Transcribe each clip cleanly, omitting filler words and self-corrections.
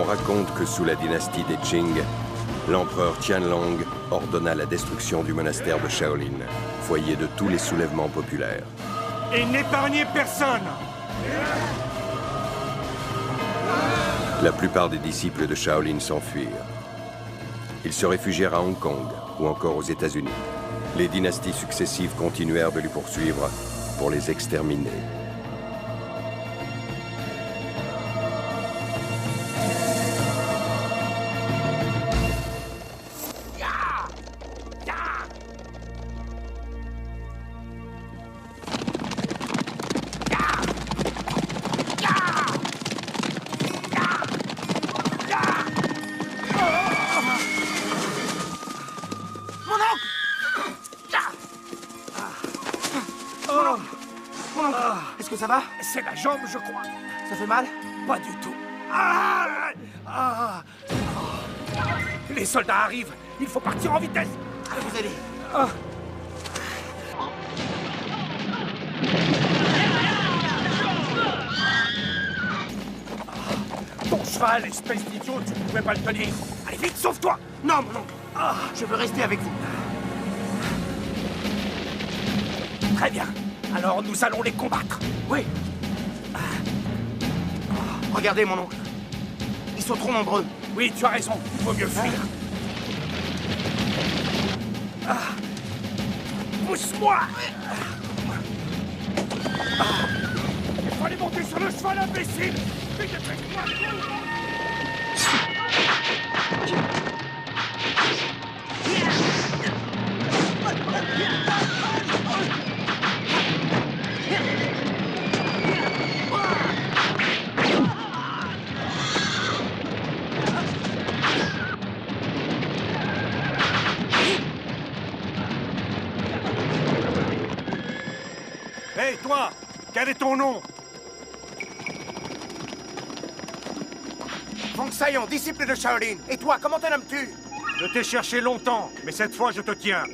On raconte que sous la dynastie des Qing, l'empereur Qianlong ordonna la destruction du monastère de Shaolin, foyer de tous les soulèvements populaires. Et n'épargnez personne! La plupart des disciples de Shaolin s'enfuirent. Ils se réfugièrent à Hong Kong ou encore aux États-Unis. Les dynasties successives continuèrent de les poursuivre pour les exterminer. Est-ce que ça va? C'est la jambe, je crois. Ça fait mal? Pas du tout. Les soldats arrivent. Il faut partir en vitesse. Je vais vous aider. Ton cheval, espèce d'idiot, tu ne pouvais pas le tenir. Allez vite, sauve-toi. Non, mon oncle. Je veux rester avec vous. Très bien. Alors nous allons les combattre. Oui. Regardez, mon oncle. Ils sont trop nombreux. Oui, tu as raison. Il vaut mieux fuir. Pousse-moi. Il faut aller monter sur le cheval, imbécile. Vite, dépêche-toi. Hé, toi! Quel est ton nom? Fong Sayon, disciple de Shaolin. Et toi, comment te nommes-tu? Je t'ai cherché longtemps, mais cette fois, je te tiens.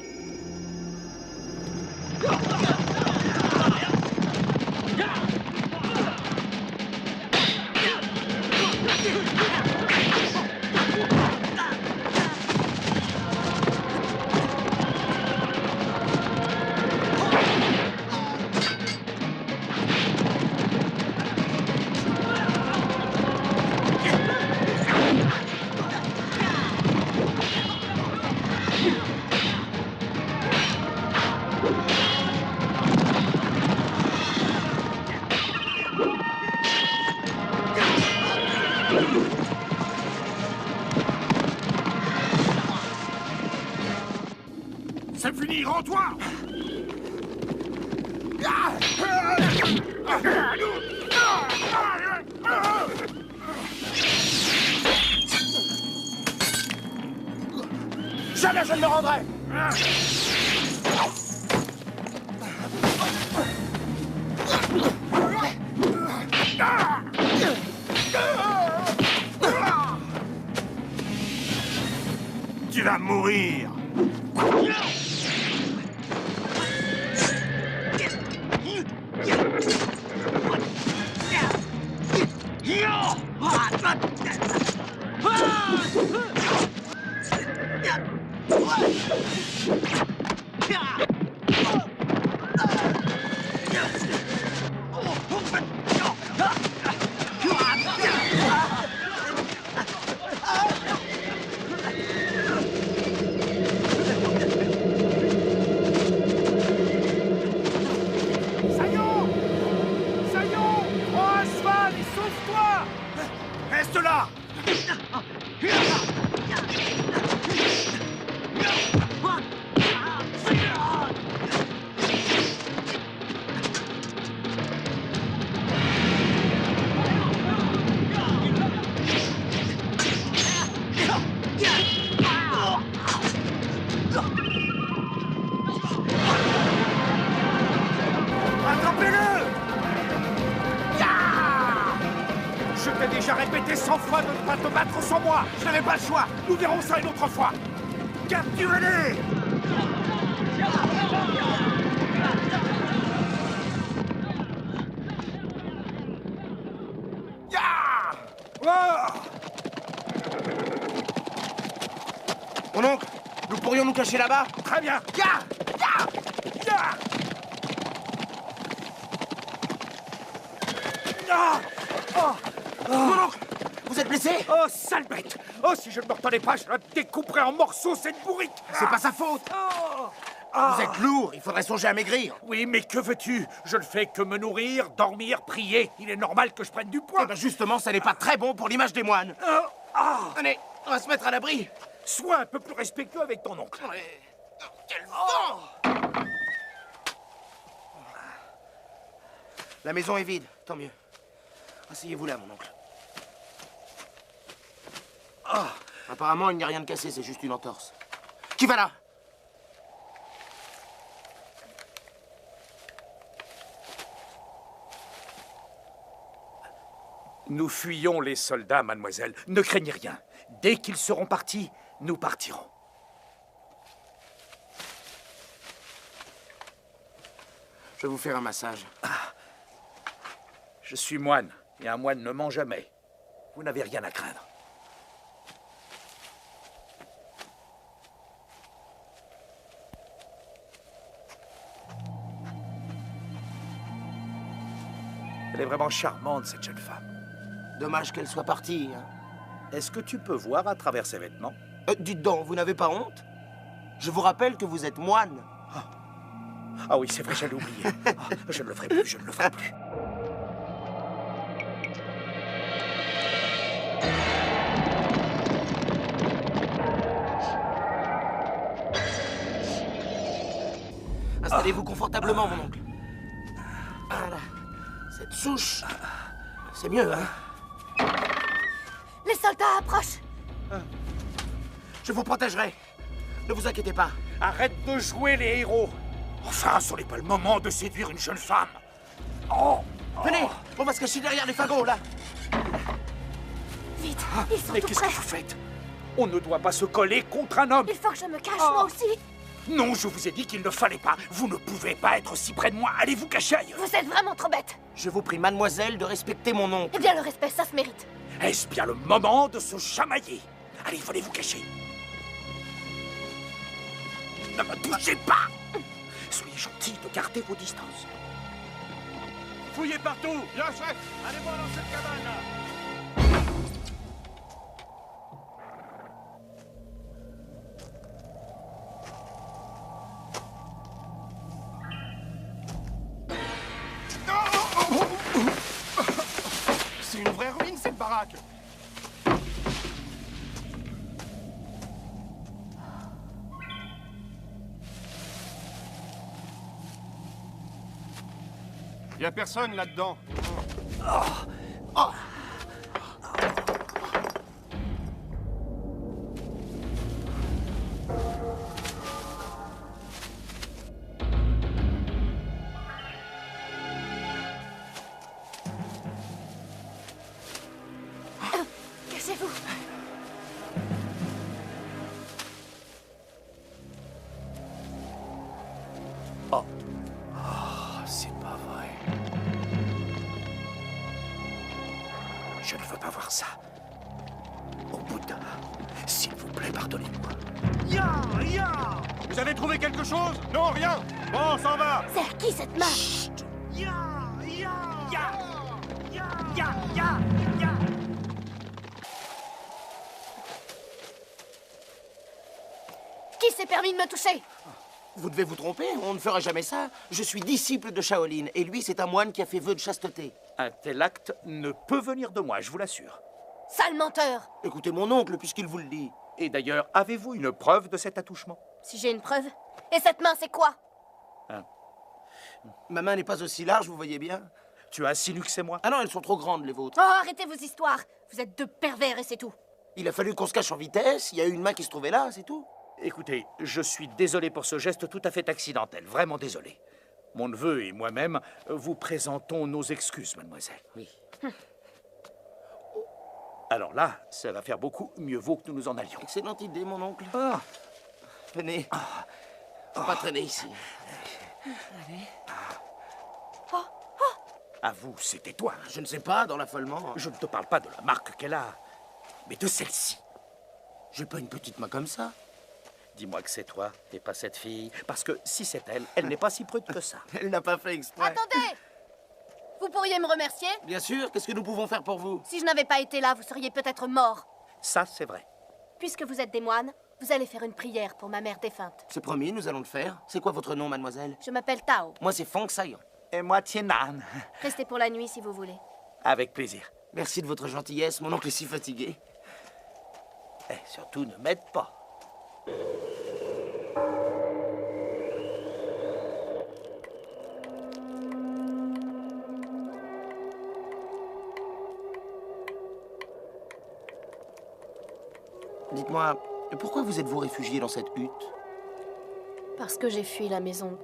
C'est fini, rends-toi! Jamais je ne me rendrai! Tu vas mourir! Reste là! Attrapez-le! Je t'ai déjà répété 100 fois de ne pas te battre sans moi. Je n'avais pas le choix. Nous verrons ça une autre fois. Capturez-les! Ya! Oh! Mon oncle, nous pourrions nous cacher là-bas? Très bien. Ya! Ya! Ah! Ah! Oh! Mon oncle, vous êtes blessé? Oh, sale bête! Oh, si je ne me retenais pas, je la découperais en morceaux, cette bourrique! C'est pas sa faute. Oh! Ah! Vous êtes lourd, il faudrait songer à maigrir. Oui, mais que veux-tu? Je ne fais que me nourrir, dormir, prier. Il est normal que je prenne du poids. Eh ben justement, ça n'est pas très bon pour l'image des moines. Ah! Allez, on va se mettre à l'abri. Sois un peu plus respectueux avec ton oncle. Ouais. Quel vent! La maison est vide, tant mieux. Asseyez-vous là, mon oncle. Apparemment, il n'y a rien de cassé, c'est juste une entorse. Qui va là? Nous fuyons les soldats, mademoiselle. Ne craignez rien. Dès qu'ils seront partis, nous partirons. Je vais vous faire un massage. Je suis moine, et un moine ne ment jamais. Vous n'avez rien à craindre. Elle est vraiment charmante, cette jeune femme. Dommage qu'elle soit partie. Hein. Est-ce que tu peux voir à travers ses vêtements? Dites donc, vous n'avez pas honte? Je vous rappelle que vous êtes moine. Ah oui, c'est vrai, j'allais oublier. Ah, je ne le ferai plus, je ne le ferai plus. Installez-vous confortablement, mon oncle. Voilà. Cette souche, c'est mieux, hein? Les soldats approchent. Je vous protégerai. Ne vous inquiétez pas. Arrête de jouer les héros. Enfin, ce n'est pas le moment de séduire une jeune femme. Oh! Venez, on va se cacher derrière les fagots, là. Vite, ils sont Mais tout qu'est-ce que près. vous faites? On ne doit pas se coller contre un homme. Il faut que je me cache, moi aussi. Non, je vous ai dit qu'il ne fallait pas. Vous ne pouvez pas être si près de moi. Allez vous cacher ailleurs. Vous êtes vraiment trop bête. Je vous prie, mademoiselle, de respecter mon oncle. Eh bien, le respect, ça se mérite. Est-ce bien le moment de se chamailler? Allez, venez vous cacher. Ne me touchez pas. Soyez gentils de garder vos distances. Fouillez partout. Bien, chef. Allez voir dans cette cabane, là. C'est une vraie ruine, cette baraque. Y a personne là-dedans. Cachez-vous. C'est pas vrai. Je ne veux pas voir ça. Au Bouddha, s'il vous plaît, pardonnez-moi. Vous avez trouvé quelque chose? Non, rien. Bon, on s'en va. C'est à qui cette main? Qui s'est permis de me toucher? Vous devez vous tromper, on ne fera jamais ça. Je suis disciple de Shaolin, et lui, c'est un moine qui a fait vœu de chasteté. Un tel acte ne peut venir de moi, je vous l'assure. Sale menteur. Écoutez mon oncle, puisqu'il vous le dit. Et d'ailleurs, avez-vous une preuve de cet attouchement? Si j'ai une preuve. Et cette main, c'est quoi? Ma main n'est pas aussi large, vous voyez bien. Tu insinues que c'est moi? Ah non, elles sont trop grandes, les vôtres. Oh, arrêtez vos histoires. Vous êtes deux pervers et c'est tout. Il a fallu qu'on se cache en vitesse, il y a eu une main qui se trouvait là, c'est tout. Écoutez, je suis désolé pour ce geste tout à fait accidentel, vraiment désolé. Mon neveu et moi-même vous présentons nos excuses, mademoiselle. Oui. Alors là, ça va faire beaucoup, mieux vaut que nous nous en allions. Excellente idée, mon oncle. Ah, Venez. Faut pas traîner ici. à vous, c'était toi. Je ne sais pas, dans l'affolement. Je ne te parle pas de la marque qu'elle a, mais de celle-ci. J'ai pas une petite main comme ça. Dis-moi que c'est toi et pas cette fille. Parce que si c'est elle, elle n'est pas si prude que ça. Elle n'a pas fait exprès. Attendez! Vous pourriez me remercier? Bien sûr, qu'est-ce que nous pouvons faire pour vous? Si je n'avais pas été là, vous seriez peut-être mort. Ça, c'est vrai. Puisque vous êtes des moines, vous allez faire une prière pour ma mère défunte. C'est promis, nous allons le faire. C'est quoi votre nom, mademoiselle? Je m'appelle Tao. Moi, c'est Feng Sayan. Et moi, Tienan. Restez pour la nuit si vous voulez. Avec plaisir. Merci de votre gentillesse, mon oncle est si fatigué. Et surtout, ne m'aide pas. Dites-moi, pourquoi vous êtes-vous réfugié dans cette hutte? Parce que j'ai fui la maison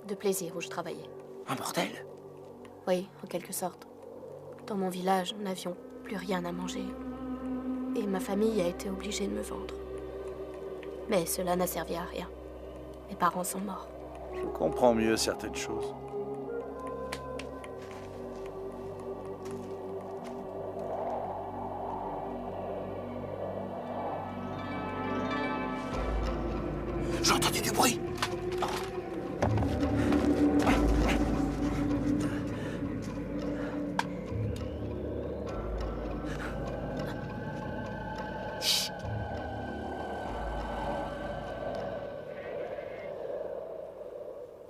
de plaisir où je travaillais. Un bordel? Oui, en quelque sorte. Dans mon village, nous n'avions plus rien à manger. Et ma famille a été obligée de me vendre. Mais cela n'a servi à rien. Mes parents sont morts. Je comprends mieux certaines choses. J'ai entendu du bruit. Chut.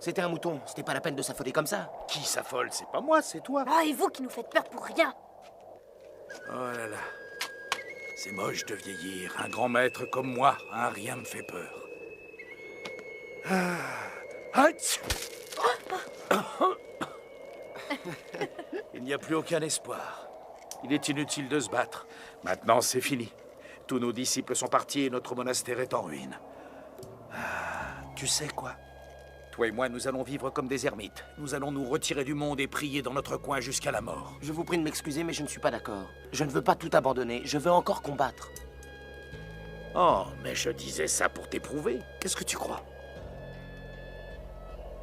C'était un mouton, c'était pas la peine de s'affoler comme ça. Qui s'affole? C'est pas moi, c'est toi. Oh, et vous qui nous faites peur pour rien! Oh là là. C'est moche de vieillir. Un grand maître comme moi, hein, rien me fait peur. Hatch. Il n'y a plus aucun espoir. Il est inutile de se battre. Maintenant, c'est fini. Tous nos disciples sont partis et notre monastère est en ruine. Tu sais quoi? Toi et moi, nous allons vivre comme des ermites. Nous allons nous retirer du monde et prier dans notre coin jusqu'à la mort. Je vous prie de m'excuser, mais je ne suis pas d'accord. Je ne veux pas tout abandonner, je veux encore combattre. Oh, mais je disais ça pour t'éprouver. Qu'est-ce que tu crois?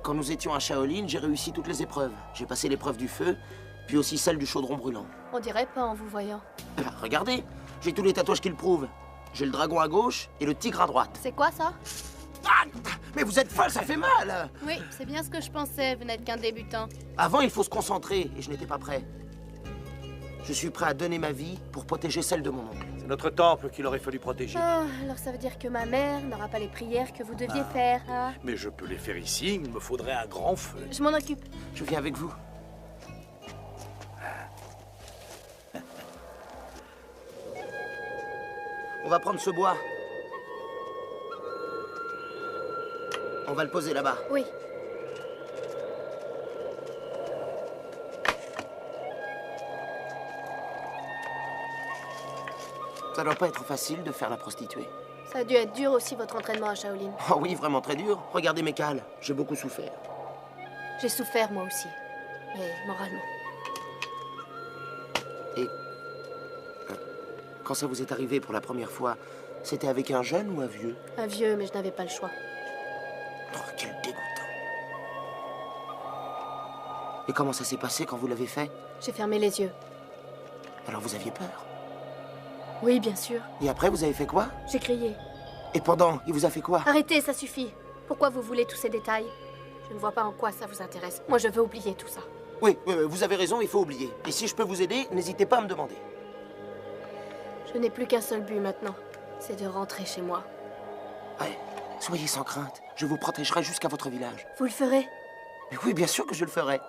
Quand nous étions à Shaolin, j'ai réussi toutes les épreuves. J'ai passé l'épreuve du feu, puis aussi celle du chaudron brûlant. On dirait pas en vous voyant. Regardez, j'ai tous les tatouages qui le prouvent. J'ai le dragon à gauche et le tigre à droite. C'est quoi ça? Ah, mais vous êtes folle, ça fait mal! Oui, c'est bien ce que je pensais, vous n'êtes qu'un débutant. Avant, il faut se concentrer, et je n'étais pas prêt. Je suis prêt à donner ma vie pour protéger celle de mon oncle. C'est notre temple qu'il aurait fallu protéger. Ah, alors ça veut dire que ma mère n'aura pas les prières que vous deviez faire, hein? Mais je peux les faire ici, il me faudrait un grand feu. Je m'en occupe. Je viens avec vous. On va prendre ce bois. On va le poser là-bas. Oui. Ça doit pas être facile de faire la prostituée. Ça a dû être dur aussi votre entraînement à Shaolin. Oh oui, vraiment très dur. Regardez mes cales. J'ai beaucoup souffert. J'ai souffert moi aussi, mais moralement. Et quand ça vous est arrivé pour la première fois, c'était avec un jeune ou un vieux? Un vieux, mais je n'avais pas le choix. Oh, quel dégoûtant. Et comment ça s'est passé quand vous l'avez fait? J'ai fermé les yeux. Alors vous aviez peur? Oui, bien sûr. Et après, vous avez fait quoi? J'ai crié. Et pendant, il vous a fait quoi? Arrêtez, ça suffit. Pourquoi vous voulez tous ces détails? Je ne vois pas en quoi ça vous intéresse. Moi, je veux oublier tout ça. Oui, vous avez raison, il faut oublier. Et si je peux vous aider, n'hésitez pas à me demander. Je n'ai plus qu'un seul but maintenant. C'est de rentrer chez moi. Ouais, soyez sans crainte. Je vous protégerai jusqu'à votre village. Vous le ferez? Mais oui, bien sûr que je le ferai.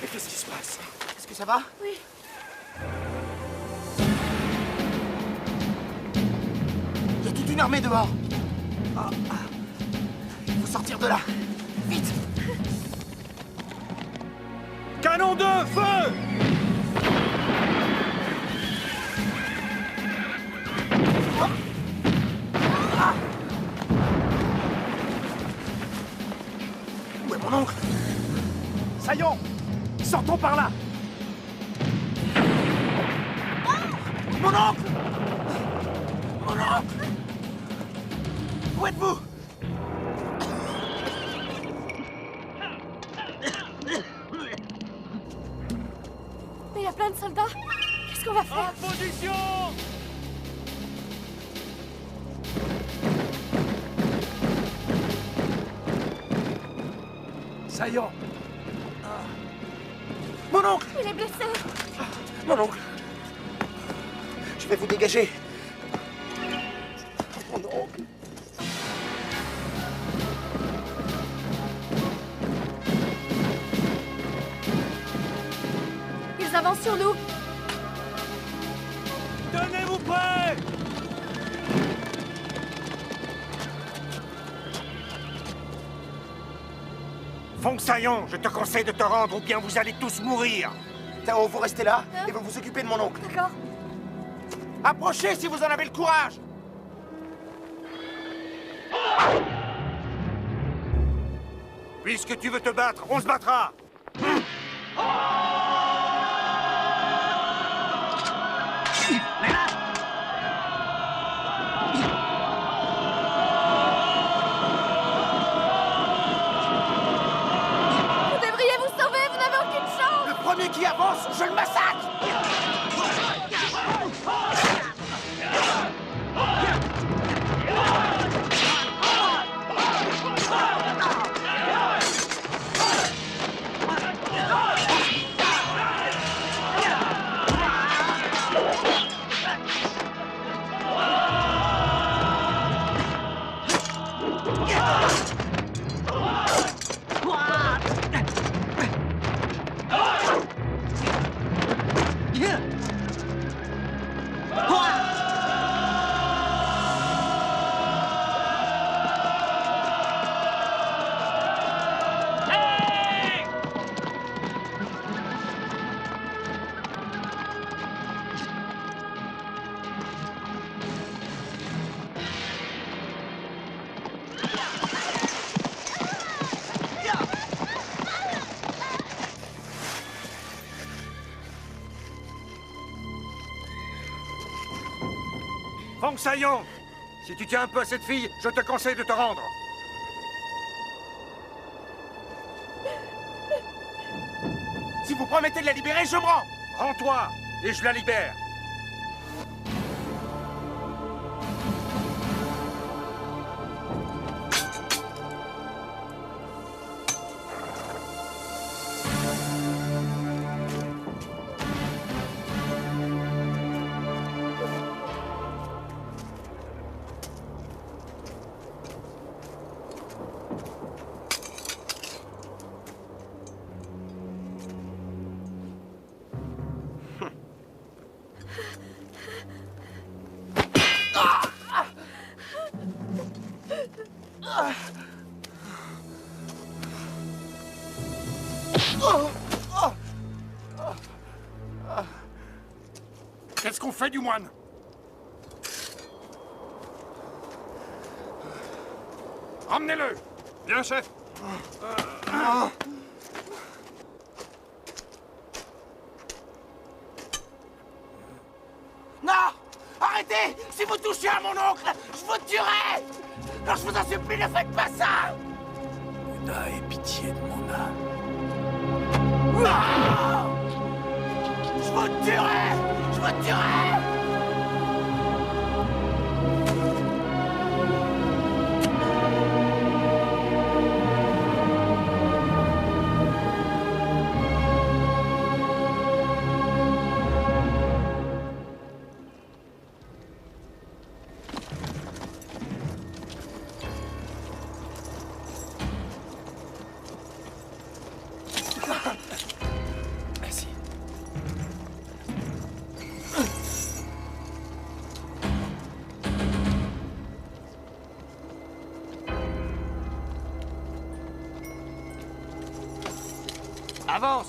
Mais qu'est-ce qui se passe? Est-ce que ça va? Oui. Il y a toute une armée dehors. Il faut sortir de là. Vite! Canon de feu! Où est mon oncle? Saillons! Sortons par là! Mon oncle! Mon oncle! Où êtes-vous? Mais il y a plein de soldats. Qu'est-ce qu'on va faire? En position! Saillant! Mon oncle! Il est blessé. Mon oncle! Je vais vous dégager. Mon oncle! Ils avancent sur nous. Tenez-vous prêts! Fong-Saillon, je te conseille de te rendre ou bien vous allez tous mourir. Tao, vous restez là et vous vous occupez de mon oncle. D'accord. Approchez si vous en avez le courage! Puisque tu veux te battre, on se battra. Vous devriez vous sauver, vous n'avez aucune chance. Le premier qui avance, je le massacre! Fong-Saillon, si tu tiens un peu à cette fille, je te conseille de te rendre. Si vous promettez de la libérer, je me rends! Rends-toi et je la libère. Qu'est-ce qu'on fait du moine? Ramenez-le! Bien, chef. Non! Arrêtez! Si vous touchez à mon oncle, je vous tuerai! Alors je vous en supplie, ne faites pas ça! Bouddha, aie pitié de mon âme. Non! Je vous tuerai! Je vous tuerai! Merci. Avance!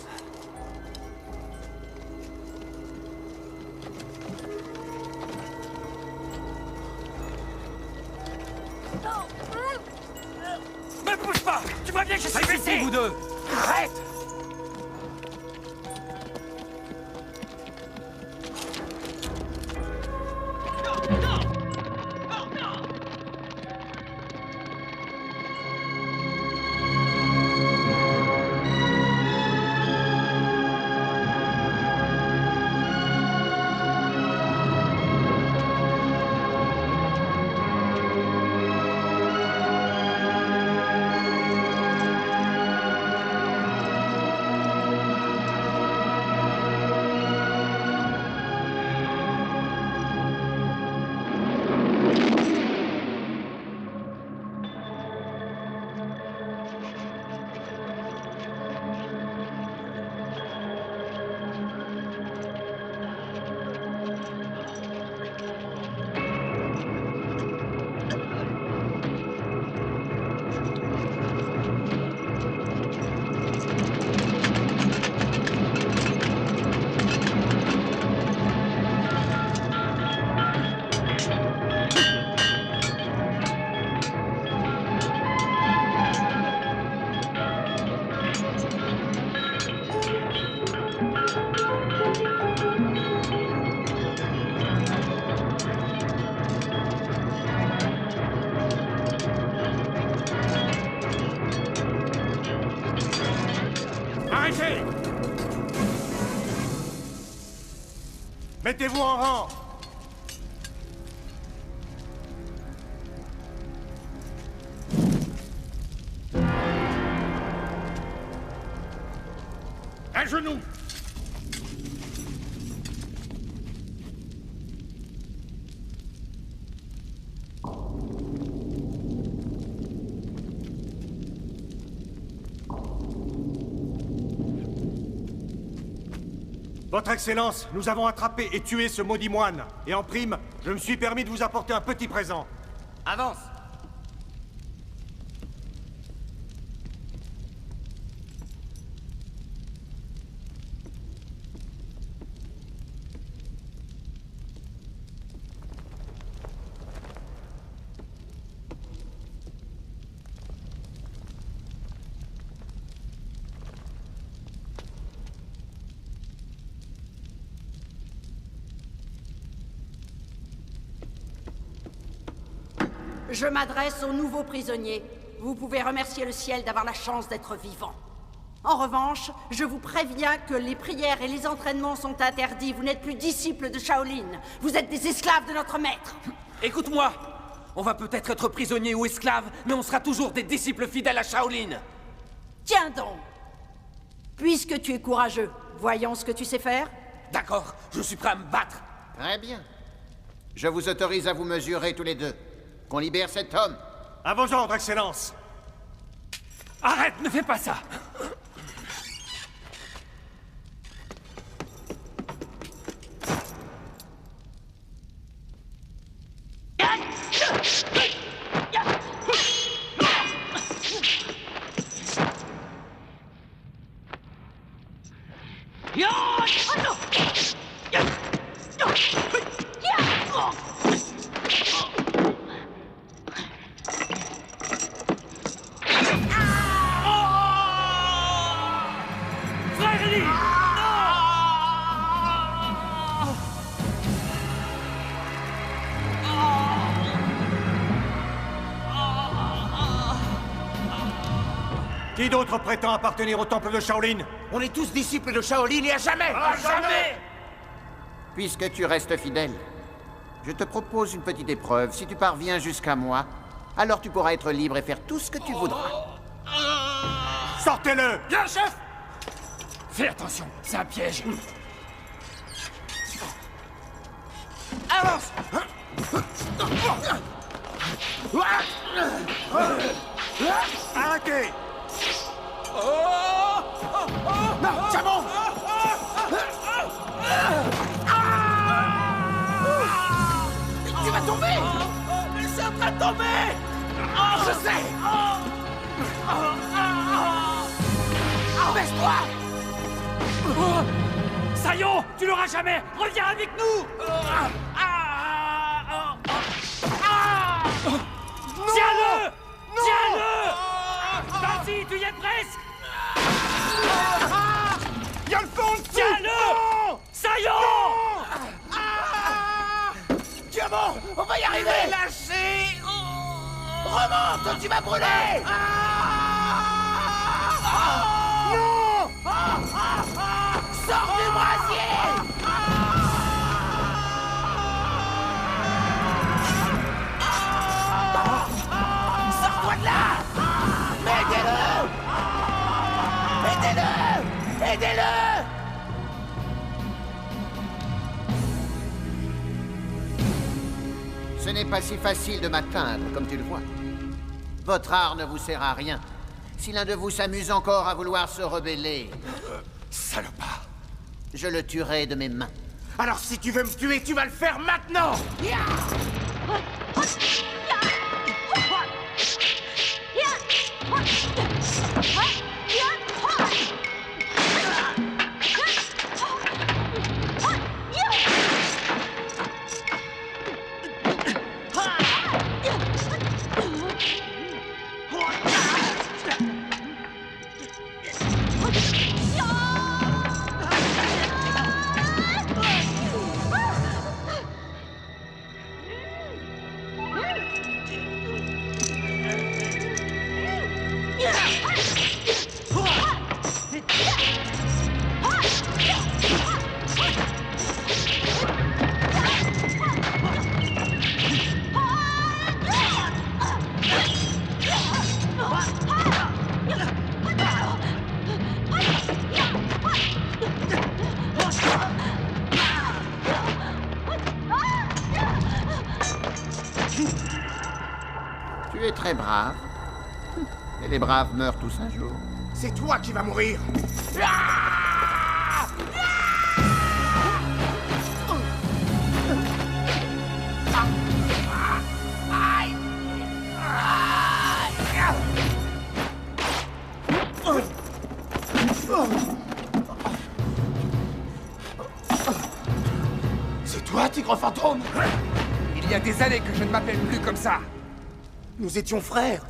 Ne bouge pas! Tu vois bien que je suis blessé! vous deux! Arrête! Mettez-vous en rang. À genoux. Votre Excellence, nous avons attrapé et tué ce maudit moine. Et en prime, je me suis permis de vous apporter un petit présent. Avance. Je m'adresse aux nouveaux prisonniers. Vous pouvez remercier le ciel d'avoir la chance d'être vivant. En revanche, je vous préviens que les prières et les entraînements sont interdits. Vous n'êtes plus disciples de Shaolin. Vous êtes des esclaves de notre maître. Écoute-moi. On va peut-être être prisonniers ou esclaves, mais on sera toujours des disciples fidèles à Shaolin. Tiens donc. Puisque tu es courageux, voyons ce que tu sais faire. D'accord, je suis prêt à me battre. Très bien. Je vous autorise à vous mesurer tous les deux. Qu'on libère cet homme. À vos ordres, Excellence. Arrête, ne fais pas ça. Qui d'autre prétend appartenir au temple de Shaolin? On est tous disciples de Shaolin et à jamais! À jamais. Puisque tu restes fidèle, je te propose une petite épreuve. Si tu parviens jusqu'à moi, alors tu pourras être libre et faire tout ce que tu voudras. Sortez-le! Bien, chef. Fais attention, c'est un piège. Avance! Arrêtez! Non, c'est bon! Tu vas tomber! Je suis en train de tomber. Je sais! Baisse-toi! Sayon, tu l'auras jamais. Reviens avec nous. Tiens-le. Tiens-le. Vas-y, tu y es presque. Il y a le fond dessus! Tiens-le. Sayon. Diamant! On va y arriver! Lâchez. Remonte, tu vas brûler! Sors du brasier! Sors-toi de là! Mais aidez-le! Aidez-le! Aidez-le! Ce n'est pas si facile de m'atteindre, comme tu le vois. Votre art ne vous sert à rien. Si l'un de vous s'amuse encore à vouloir se rebeller, Salopard. je le tuerai de mes mains. Alors si tu veux me tuer, tu vas le faire maintenant! Tu es très brave. Et les braves meurent tous un jour. C'est toi qui vas mourir. C'est toi, Tigre Fantôme? Il y a des années que je ne m'appelle plus comme ça. Nous étions frères.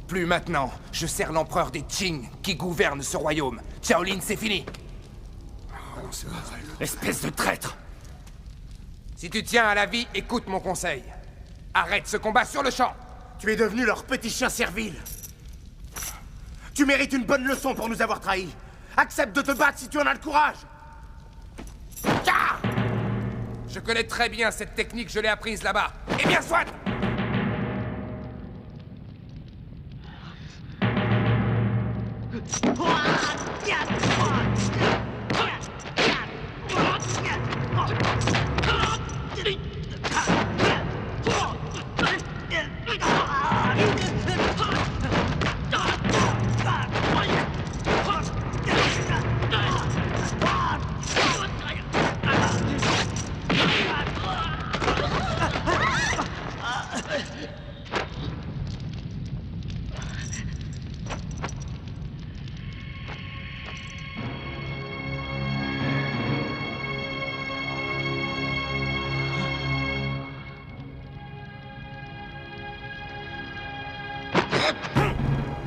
Plus maintenant. Je sers l'empereur des Qing qui gouverne ce royaume. Shaolin, c'est fini. Espèce de traître! Si tu tiens à la vie, écoute mon conseil. Arrête ce combat sur le champ. Tu es devenu leur petit chien servile. Tu mérites une bonne leçon pour nous avoir trahis. Accepte de te battre si tu en as le courage. Ah! Je connais très bien cette technique, je l'ai apprise là-bas. Eh bien, soit!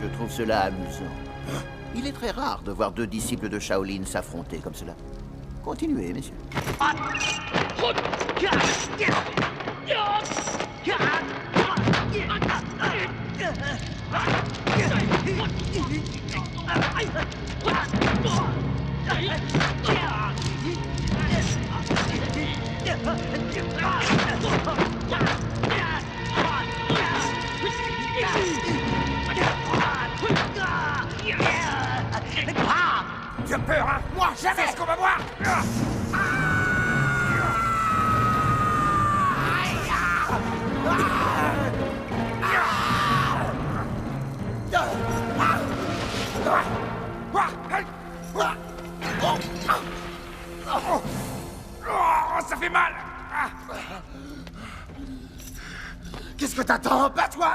Je trouve cela amusant. Il est très rare de voir deux disciples de Shaolin s'affronter comme cela. Continuez, messieurs. Tu as peur, hein? Moi, jamais! C'est ce qu'on va voir! Oh, ça fait mal! Qu'est-ce que t'attends? Bats-toi!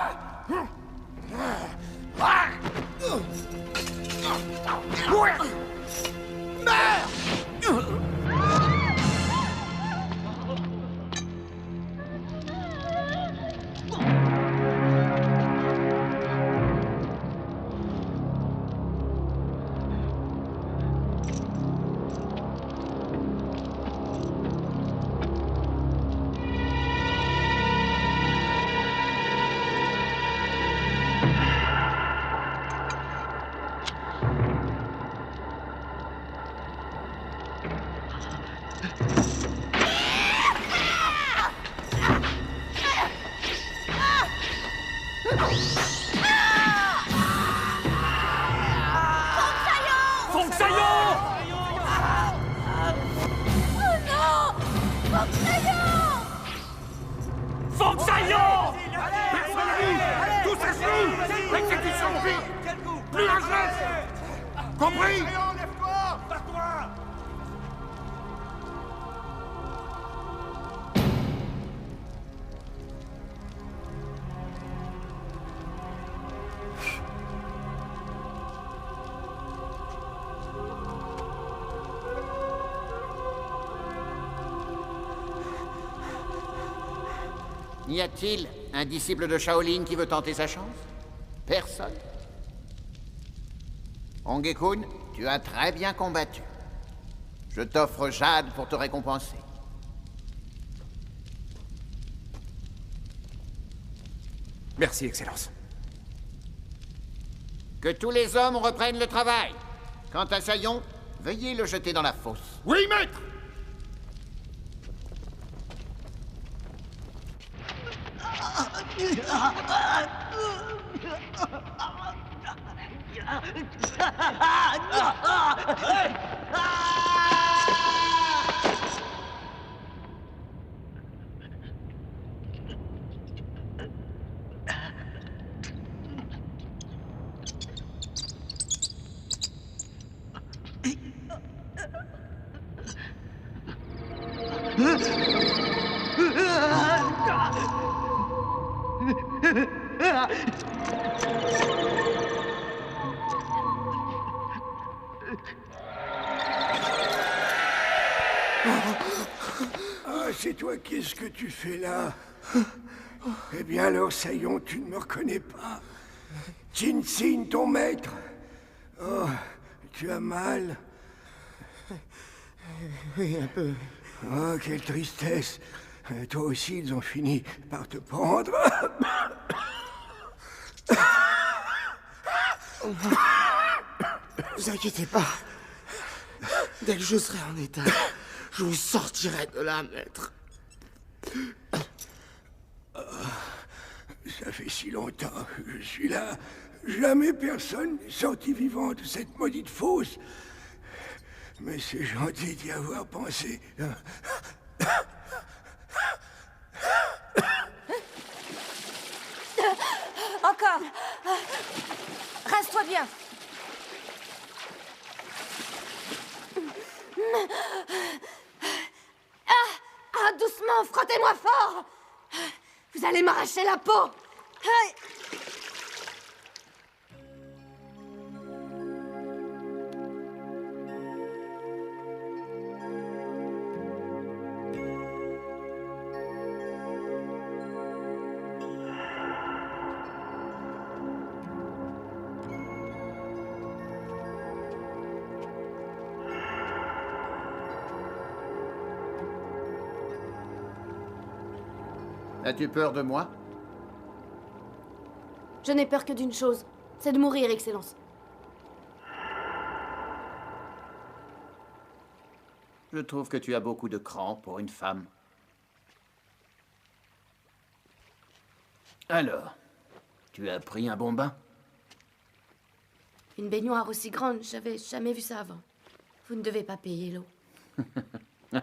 Y a-t-il un disciple de Shaolin qui veut tenter sa chance? Personne. Hongekun, tu as très bien combattu. Je t'offre Jade pour te récompenser. Merci, Excellence. Que tous les hommes reprennent le travail. Quant à Sayon, veuillez le jeter dans la fosse. Oui, maître! Ah, c'est toi, qu'est-ce que tu fais là? Eh bien alors, Sayon, tu ne me reconnais pas. Jinsin, ton maître. Oh, tu as mal? Oui, un peu. Oh, quelle tristesse. Toi aussi, ils ont fini par te prendre. Vous inquiétez pas. Dès que je serai en état, je vous sortirai de là, maître. Ça fait si longtemps que je suis là. Jamais personne n'est sorti vivant de cette maudite fosse. Mais c'est gentil d'y avoir pensé. Encore. Reste-toi bien. Ah, doucement, frottez-moi fort. Vous allez m'arracher la peau. As-tu peur de moi? Je n'ai peur que d'une chose, c'est de mourir, Excellence. Je trouve que tu as beaucoup de cran pour une femme. Alors, tu as pris un bon bain? Une baignoire aussi grande, j'avais jamais vu ça avant. Vous ne devez pas payer l'eau.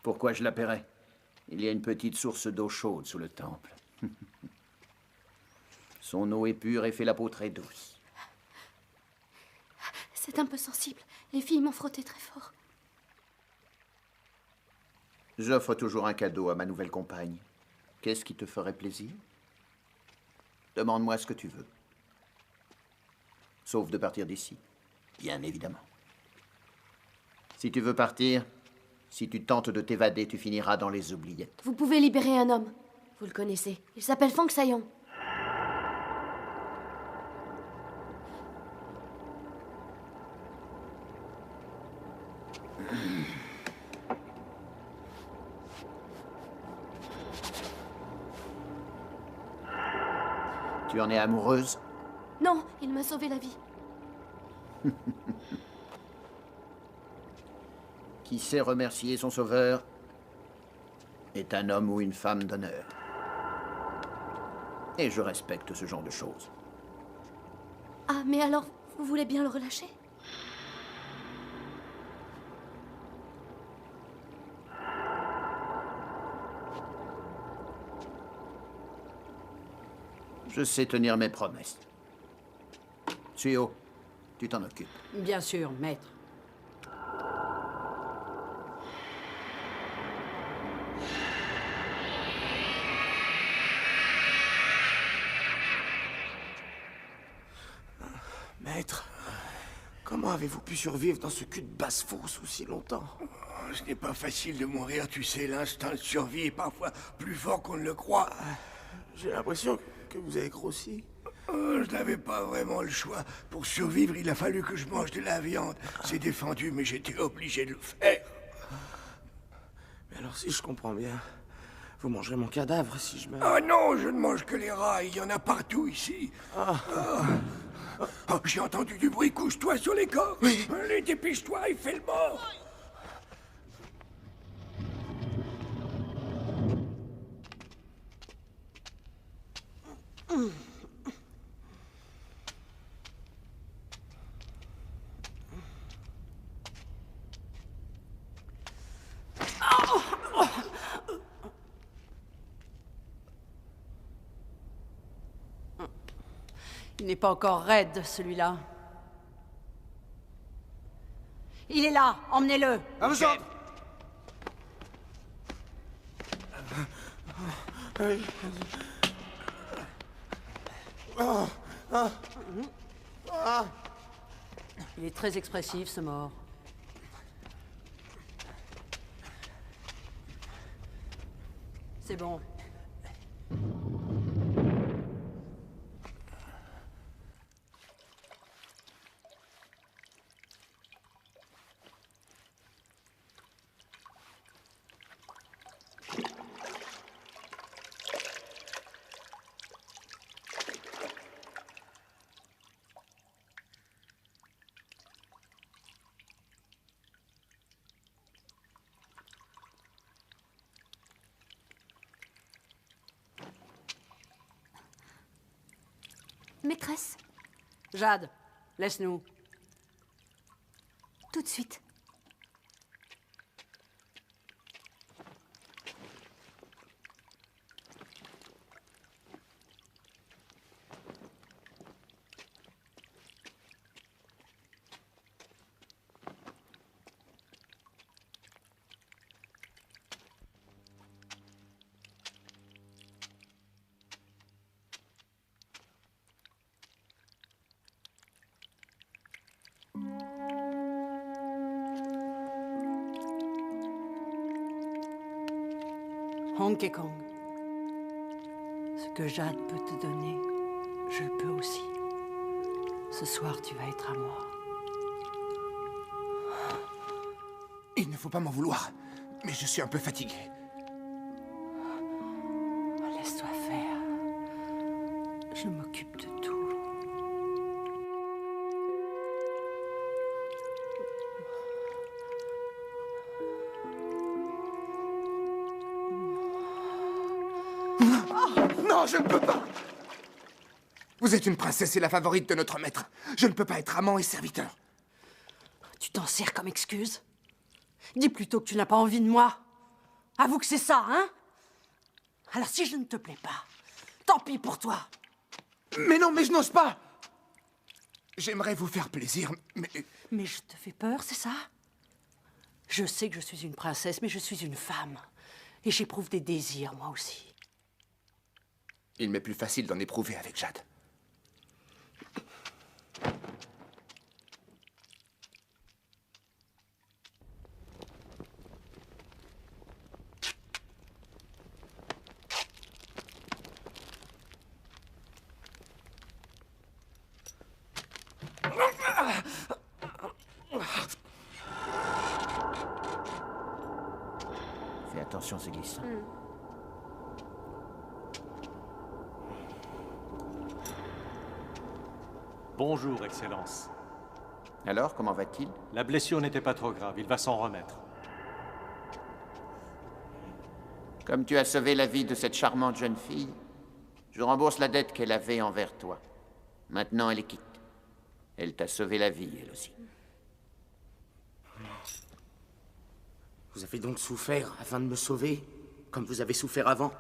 Pourquoi je la paierais? Il y a une petite source d'eau chaude sous le temple. Son eau est pure et fait la peau très douce. C'est un peu sensible. Les filles m'ont frotté très fort. J'offre toujours un cadeau à ma nouvelle compagne. Qu'est-ce qui te ferait plaisir? Demande-moi ce que tu veux. Sauf de partir d'ici, bien évidemment. Si tu veux partir, si tu tentes de t'évader, tu finiras dans les oubliettes. Vous pouvez libérer un homme. Vous le connaissez. Il s'appelle Fang Sayon. Tu en es amoureuse? Non, il m'a sauvé la vie. Qui sait remercier son sauveur est un homme ou une femme d'honneur. Et je respecte ce genre de choses. Ah, mais alors, vous voulez bien le relâcher? Je sais tenir mes promesses. Suyo, tu t'en occupes. Bien sûr, maître. Maître, comment avez-vous pu survivre dans ce cul de basse-fosse aussi longtemps? Ce n'est pas facile de mourir, tu sais, l'instinct de survie est parfois plus fort qu'on ne le croit. J'ai l'impression que vous avez grossi. Je n'avais pas vraiment le choix. Pour survivre, il a fallu que je mange de la viande. C'est défendu, mais j'étais obligé de le faire. Mais alors, si je comprends bien, vous mangerez mon cadavre si je meurs. Ah non, je ne mange que les rats, il y en a partout ici. Oh, j'ai entendu du bruit, couche-toi sur les corps. Oui. Allez, dépêche-toi et fais le mort. Il n'est pas encore raide, celui-là. Il est là, emmenez-le. À vous autres. Il est très expressif, ce mort. C'est bon. Maîtresse, Jade, laisse-nous. tout de suite. Honky Kong. Ce que Jade peut te donner, je le peux aussi. Ce soir, tu vas être à moi. Il ne faut pas m'en vouloir, mais je suis un peu fatigué. Laisse-toi faire. Je m'occupe de tout. Non, je ne peux pas! Vous êtes une princesse et la favorite de notre maître. Je ne peux pas être amant et serviteur. Tu t'en sers comme excuse? Dis plutôt que tu n'as pas envie de moi. Avoue que c'est ça, hein? Alors si je ne te plais pas, tant pis pour toi. Mais non, mais je n'ose pas! J'aimerais vous faire plaisir, mais... Mais je te fais peur, c'est ça? Je sais que je suis une princesse, mais je suis une femme. Et j'éprouve des désirs, moi aussi. Il m'est plus facile d'en éprouver avec Jade. Fais attention, c'est glissant. Bonjour, Excellence. Alors, comment va-t-il? La blessure n'était pas trop grave, il va s'en remettre. Comme tu as sauvé la vie de cette charmante jeune fille, je rembourse la dette qu'elle avait envers toi. Maintenant, elle est quitte. Elle t'a sauvé la vie, elle aussi. Vous avez donc souffert afin de me sauver, comme vous avez souffert avant?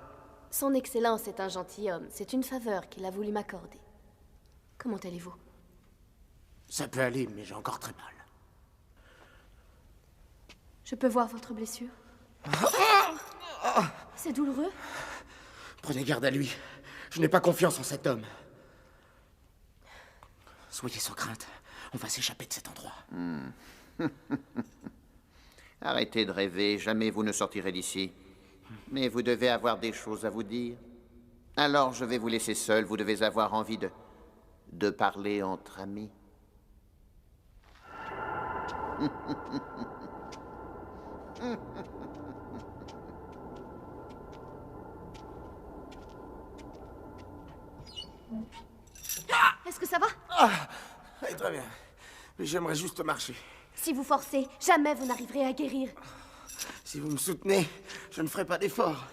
Son Excellence est un gentilhomme. C'est une faveur qu'il a voulu m'accorder. Comment allez-vous? Ça peut aller, mais j'ai encore très mal. Je peux voir votre blessure? C'est douloureux? Prenez garde à lui. Je n'ai pas confiance en cet homme. Soyez sans crainte. On va s'échapper de cet endroit. Arrêtez de rêver, jamais vous ne sortirez d'ici. Mais vous devez avoir des choses à vous dire. Alors je vais vous laisser seul, vous devez avoir envie de parler entre amis. Est-ce que ça va? Très bien. Mais j'aimerais juste marcher. Si vous forcez, jamais vous n'arriverez à guérir. Si vous me soutenez, je ne ferai pas d'effort.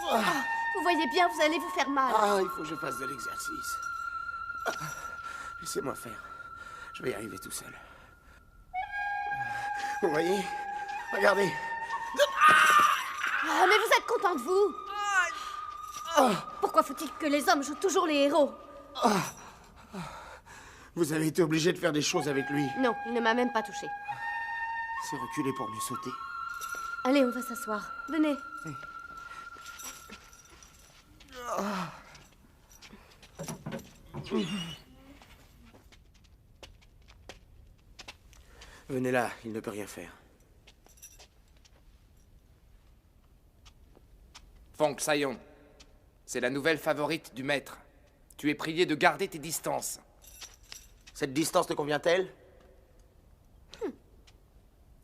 Vous voyez bien, vous allez vous faire mal. Il faut que je fasse de l'exercice. Laissez-moi faire. Je vais y arriver tout seul. Vous voyez? Regardez. Mais vous êtes content de vous? Pourquoi faut-il que les hommes jouent toujours les héros? Vous avez été obligé de faire des choses avec lui. Non, il ne m'a même pas touché. C'est reculé pour mieux sauter. Allez, on va s'asseoir. Venez. Venez là, il ne peut rien faire. Fong Sayon, c'est la nouvelle favorite du maître. Tu es prié de garder tes distances. Cette distance te convient-elle?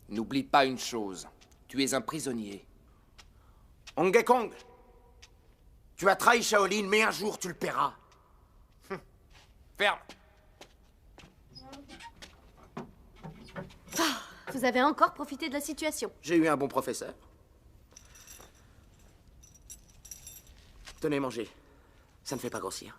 N'oublie pas une chose. Tu es un prisonnier. Hong Kong, tu as trahi Shaolin, mais un jour tu le paieras. Ferme. Vous avez encore profité de la situation. J'ai eu un bon professeur. Tenez, mangez. Ça ne fait pas grossir.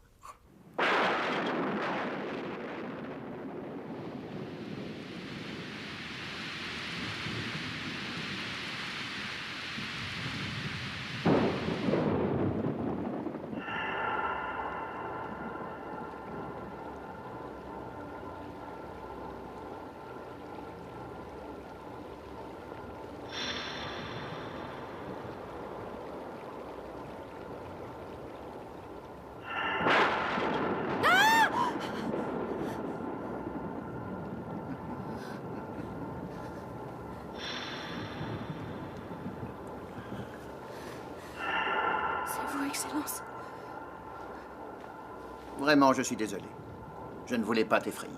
Excellence. Vraiment, je suis désolé. Je ne voulais pas t'effrayer.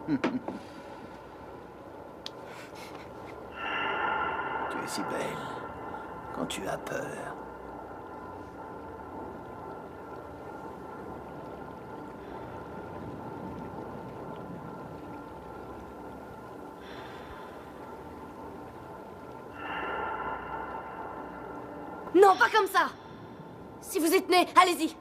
Tu es si belle quand tu as peur. Non, pas comme ça! Si vous y tenez, allez-y!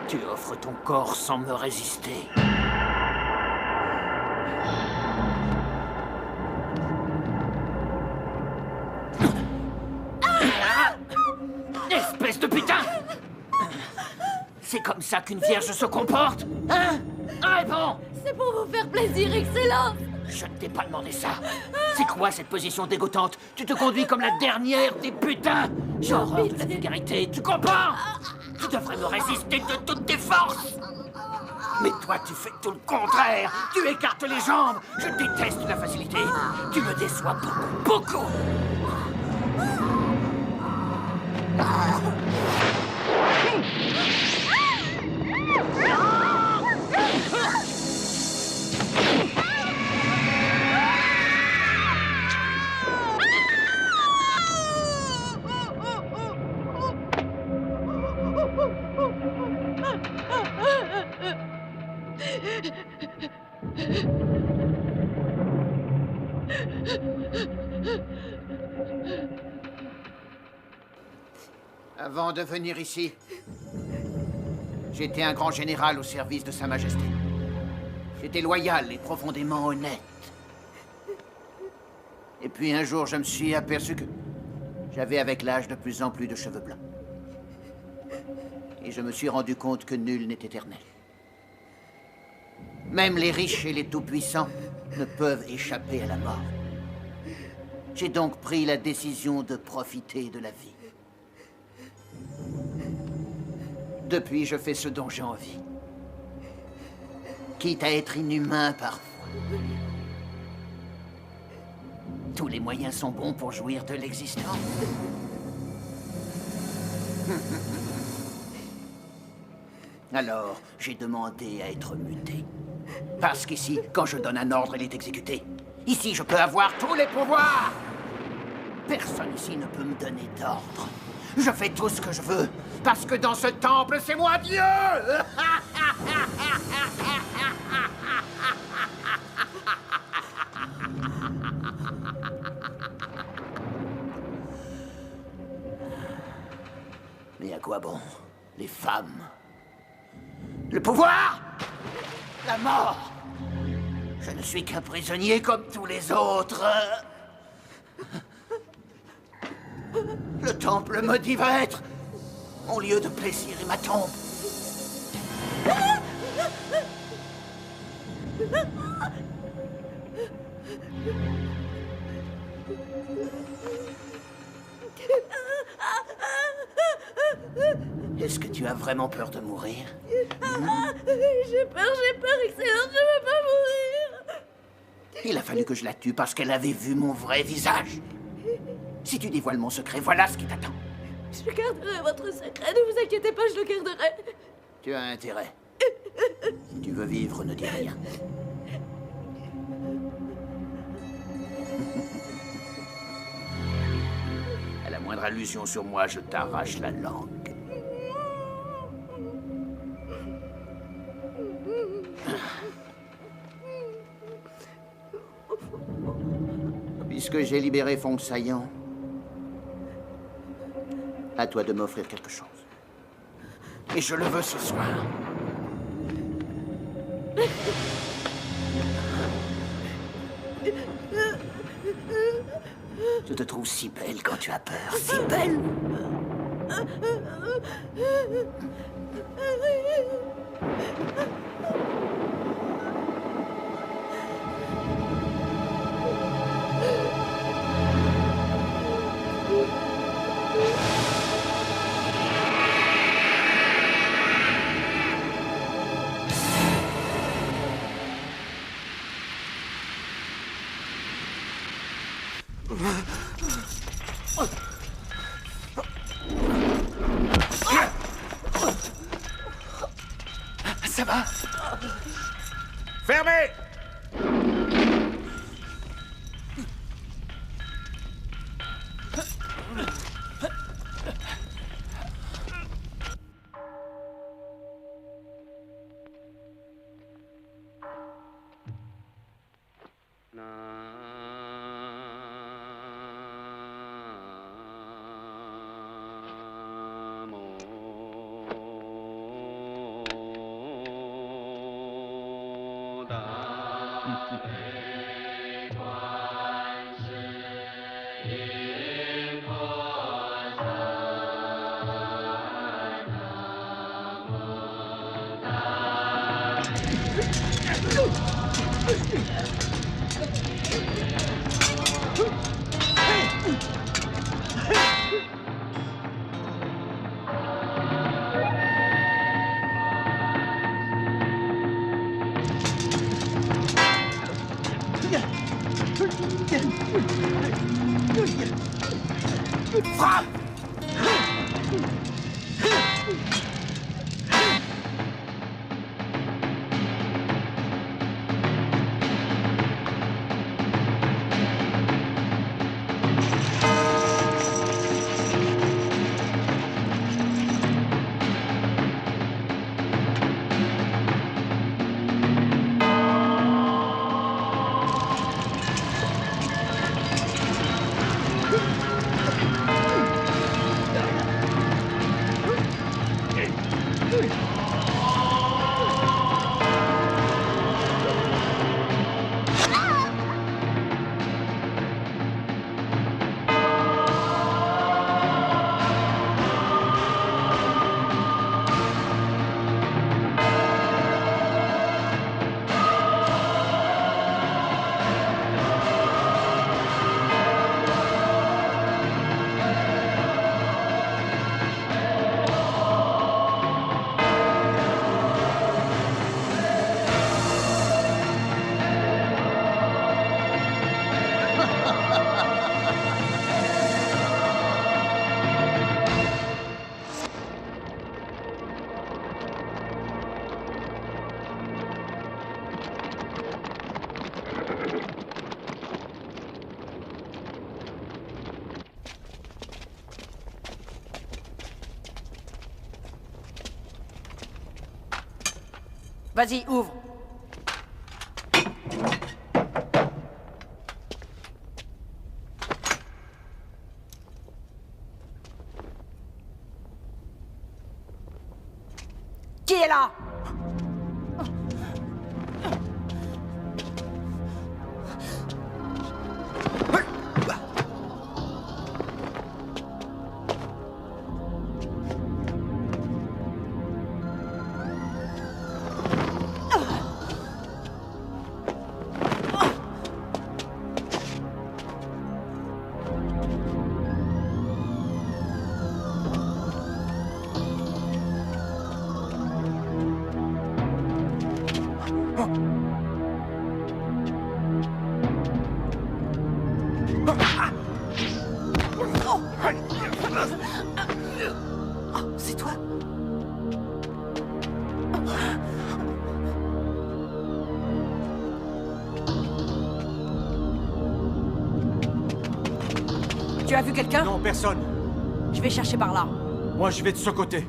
Tu offres ton corps sans me résister. Espèce de putain! C'est comme ça qu'une vierge se comporte? Hein? Réponds! C'est pour vous faire plaisir, Excellence! Je ne t'ai pas demandé ça. C'est quoi cette position dégoûtante? Tu te conduis comme la dernière des putains! J'ai horreur de la vulgarité, tu comprends? Tu devrais me résister de toutes tes forces! Mais toi, tu fais tout le contraire! Tu écartes les jambes! Je déteste la facilité! Tu me déçois beaucoup, beaucoup! Avant de venir ici, j'étais un grand général au service de Sa Majesté. J'étais loyal et profondément honnête. Et puis un jour, je me suis aperçu que j'avais avec l'âge de plus en plus de cheveux blancs. Et je me suis rendu compte que nul n'est éternel. Même les riches et les tout-puissants ne peuvent échapper à la mort. J'ai donc pris la décision de profiter de la vie. Depuis, je fais ce dont j'ai envie. Quitte à être inhumain parfois. Tous les moyens sont bons pour jouir de l'existence. Alors, j'ai demandé à être muté. Parce qu'ici, quand je donne un ordre, il est exécuté. Ici, je peux avoir tous les pouvoirs. Personne ici ne peut me donner d'ordre. Je fais tout ce que je veux, parce que dans ce temple, c'est moi Dieu. Mais à quoi bon, les femmes? Le pouvoir? La mort? Je ne suis qu'un prisonnier comme tous les autres. Le temple maudit va être mon lieu de plaisir et ma tombe. Est-ce que tu as vraiment peur de mourir? J'ai peur, Excellence, je veux pas mourir. Il a fallu que je la tue parce qu'elle avait vu mon vrai visage. Si tu dévoiles mon secret, voilà ce qui t'attend. Je garderai votre secret, ne vous inquiétez pas, je le garderai. Tu as intérêt. Si tu veux vivre, ne dis rien. À la moindre allusion sur moi, je t'arrache la langue. Puisque j'ai libéré Fong Saillant, à toi de m'offrir quelque chose. Et je le veux ce soir. Je te trouve si belle quand tu as peur, si belle. Ça va? Fermez! Frappe! Vas-y, ouvre. Qui est là? Tu as vu quelqu'un? Non, personne. Je vais chercher par là. Moi, je vais de ce côté.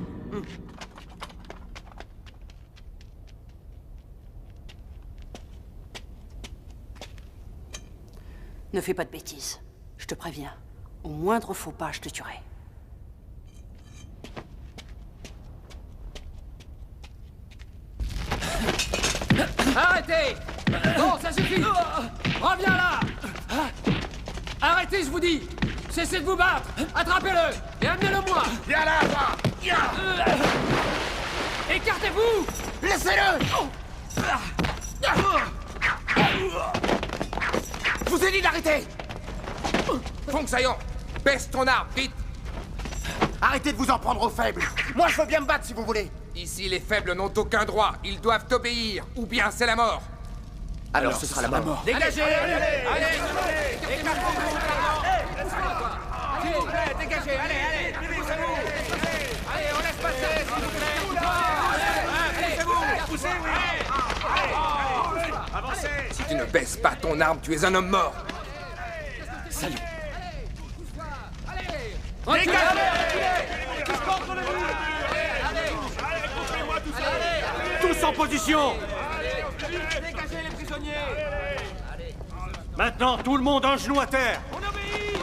Ne fais pas de bêtises. Je te préviens. Au moindre faux pas, je te tuerai. Arrêtez! Bon, ça suffit! Reviens là! Arrêtez, je vous dis! Cessez de vous battre! Attrapez-le! Et amenez-le-moi! Viens là, va! Écartez-vous! Laissez-le! Je vous ai dit d'arrêter! Fong Saillon, baisse ton arme, vite! Arrêtez de vous en prendre aux faibles! Moi, je veux bien me battre si vous voulez! Ici, les faibles n'ont aucun droit. Ils doivent obéir, ou bien c'est la mort. Alors ce sera la mort. Dégagez! Allez! S'il vous plaît, dégagez! Allez! Poussez-vous! Allez, on laisse passer, s'il vous plaît! Poussez-vous! Avancez! Si tu ne baisses pas ton arme, tu es un homme mort. Salut! Dégagez! Tous en position! Dégagez les prisonniers! Maintenant, tout le monde un genou à terre! On obéit!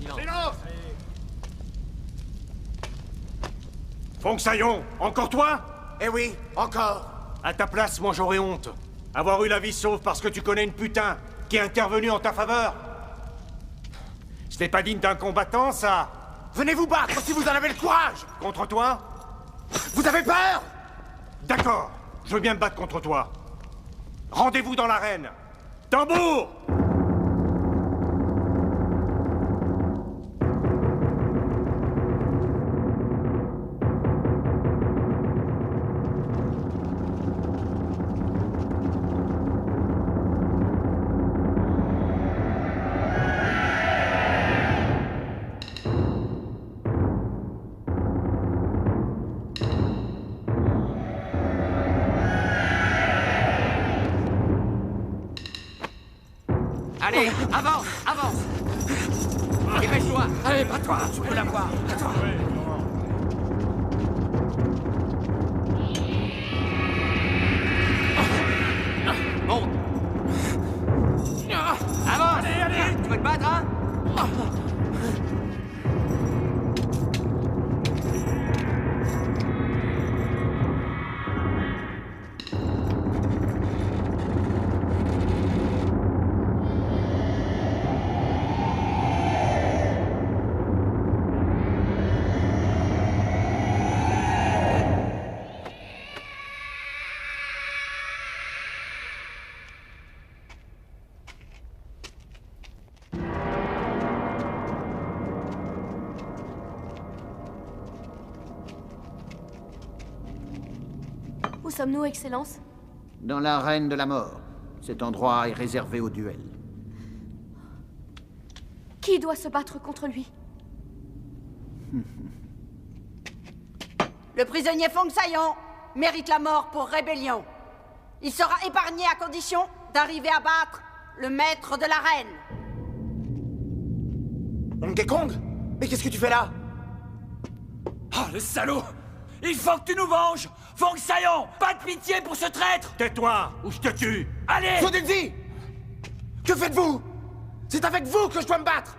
Silence! Fong Saillon, encore toi? Eh oui, encore! À ta place, moi j'aurais honte. Avoir eu la vie sauve parce que tu connais une putain qui est intervenue en ta faveur. Ce n'est pas digne d'un combattant, ça. Venez vous battre si vous en avez le courage! Contre toi? Vous avez peur? D'accord, je veux bien me battre contre toi. Rendez-vous dans l'arène. Tambour! Allez, avance, avance! Dépêche-toi! Allez, bats-toi! Tu peux l'avoir! Bats-toi! Monte! Avance! Allez! Tu veux te battre, hein? Où sommes-nous, Excellence? Dans l'arène de la mort. Cet endroit est réservé au duel. Qui doit se battre contre lui? Le prisonnier Fong Saillon mérite la mort pour rébellion. Il sera épargné à condition d'arriver à battre le maître de l'arène. Donkey Kong? Mais qu'est-ce que tu fais là? Oh, le salaud! Il faut que tu nous venges! Fong Saillon! Pas de pitié pour ce traître! Tais-toi, ou je te tue! Allez! Sodunzi! Que faites-vous? C'est avec vous que je dois me battre!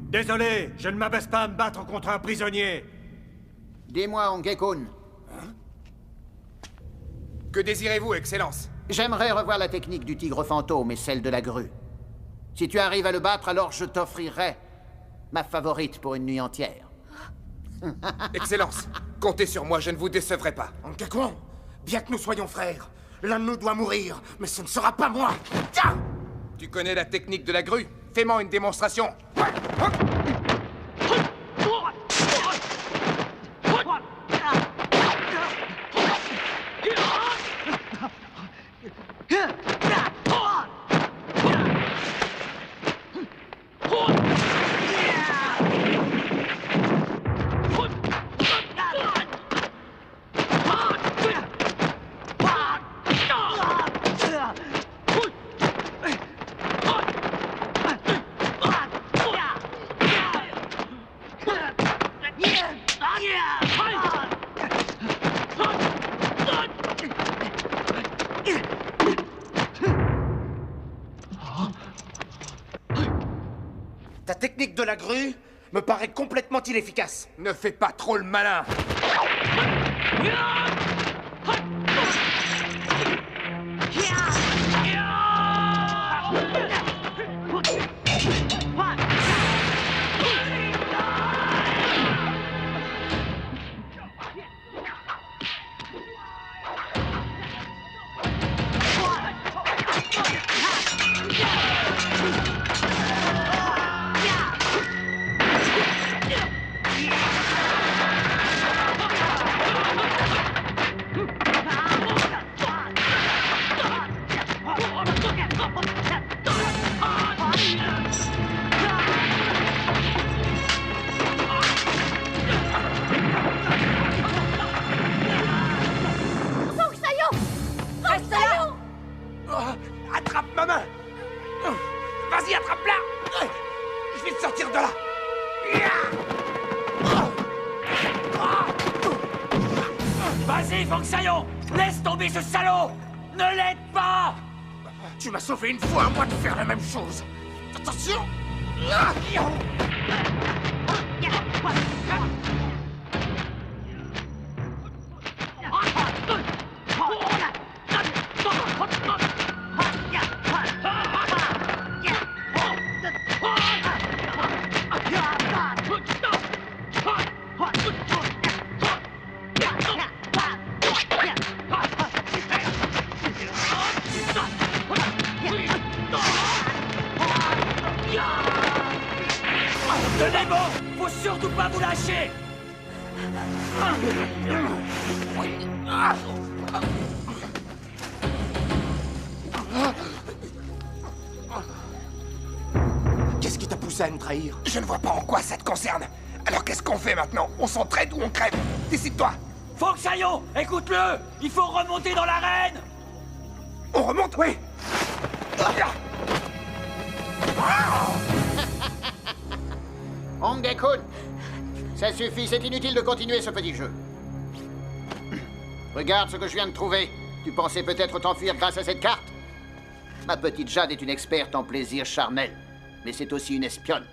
Désolé, je ne m'abaisse pas à me battre contre un prisonnier. Dis-moi, Ongekun. Que désirez-vous, Excellence? J'aimerais revoir la technique du tigre fantôme et celle de la grue. Si tu arrives à le battre, alors je t'offrirai ma favorite pour une nuit entière. Excellence, comptez sur moi, je ne vous décevrai pas. Ongekun, bien que nous soyons frères, l'un de nous doit mourir, mais ce ne sera pas moi. Tiens! Tu connais la technique de la grue? Fais-moi une démonstration. Ta technique de la grue me paraît complètement inefficace. Ne fais pas trop le malin. Attrape ma main! Vas-y, attrape-la! Je vais te sortir de là! Vas-y, Fong-Saillon! Laisse tomber ce salaud! Ne l'aide pas! Tu m'as sauvé une fois, à moi de faire la même chose. Attention! Tenez bon! Faut surtout pas vous lâcher! Qu'est-ce qui t'a poussé à me trahir? Je ne vois pas en quoi ça te concerne. Alors qu'est-ce qu'on fait maintenant? On s'entraide ou on crève? Décide-toi! Fong-Saillon, écoute-le! Il faut remonter dans l'arène! On remonte? Oui! Hong Dae-kun, ça suffit, c'est inutile de continuer ce petit jeu. Regarde ce que je viens de trouver. Tu pensais peut-être t'enfuir grâce à cette carte? Ma petite Jade est une experte en plaisir charnel, mais c'est aussi une espionne.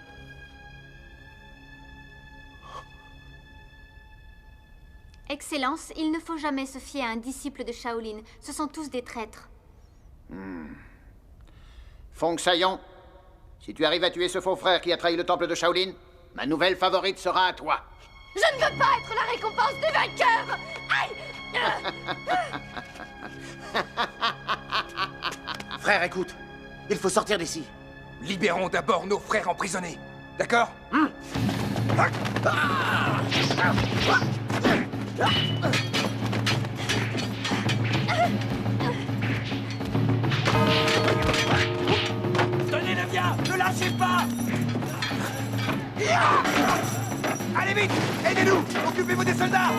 Excellence, il ne faut jamais se fier à un disciple de Shaolin. Ce sont tous des traîtres. Fong-Saillon, si tu arrives à tuer ce faux frère qui a trahi le temple de Shaolin, ma nouvelle favorite sera à toi. Je ne veux pas être la récompense des vainqueurs! Aïe! Frère, écoute. Il faut sortir d'ici. Libérons d'abord nos frères emprisonnés. D'accord? Tenez-le bien! Ne lâchez pas! Allez vite! Aidez-nous! Occupez-vous des soldats!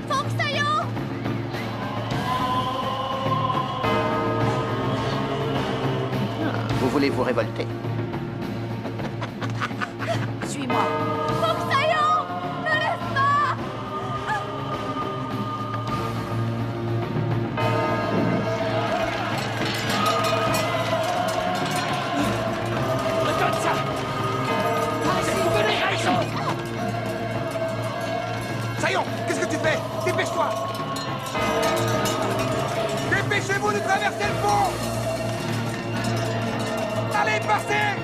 Fong-Saillon! Vous voulez vous révolter? Suis-moi. Fong-Saillon! Ne laisse pas! Donne ça! Venez, Raïson! Saillon, qu'est-ce que tu fais? Dépêche-toi! Dépêchez-vous de traverser le pont! Allez, passez!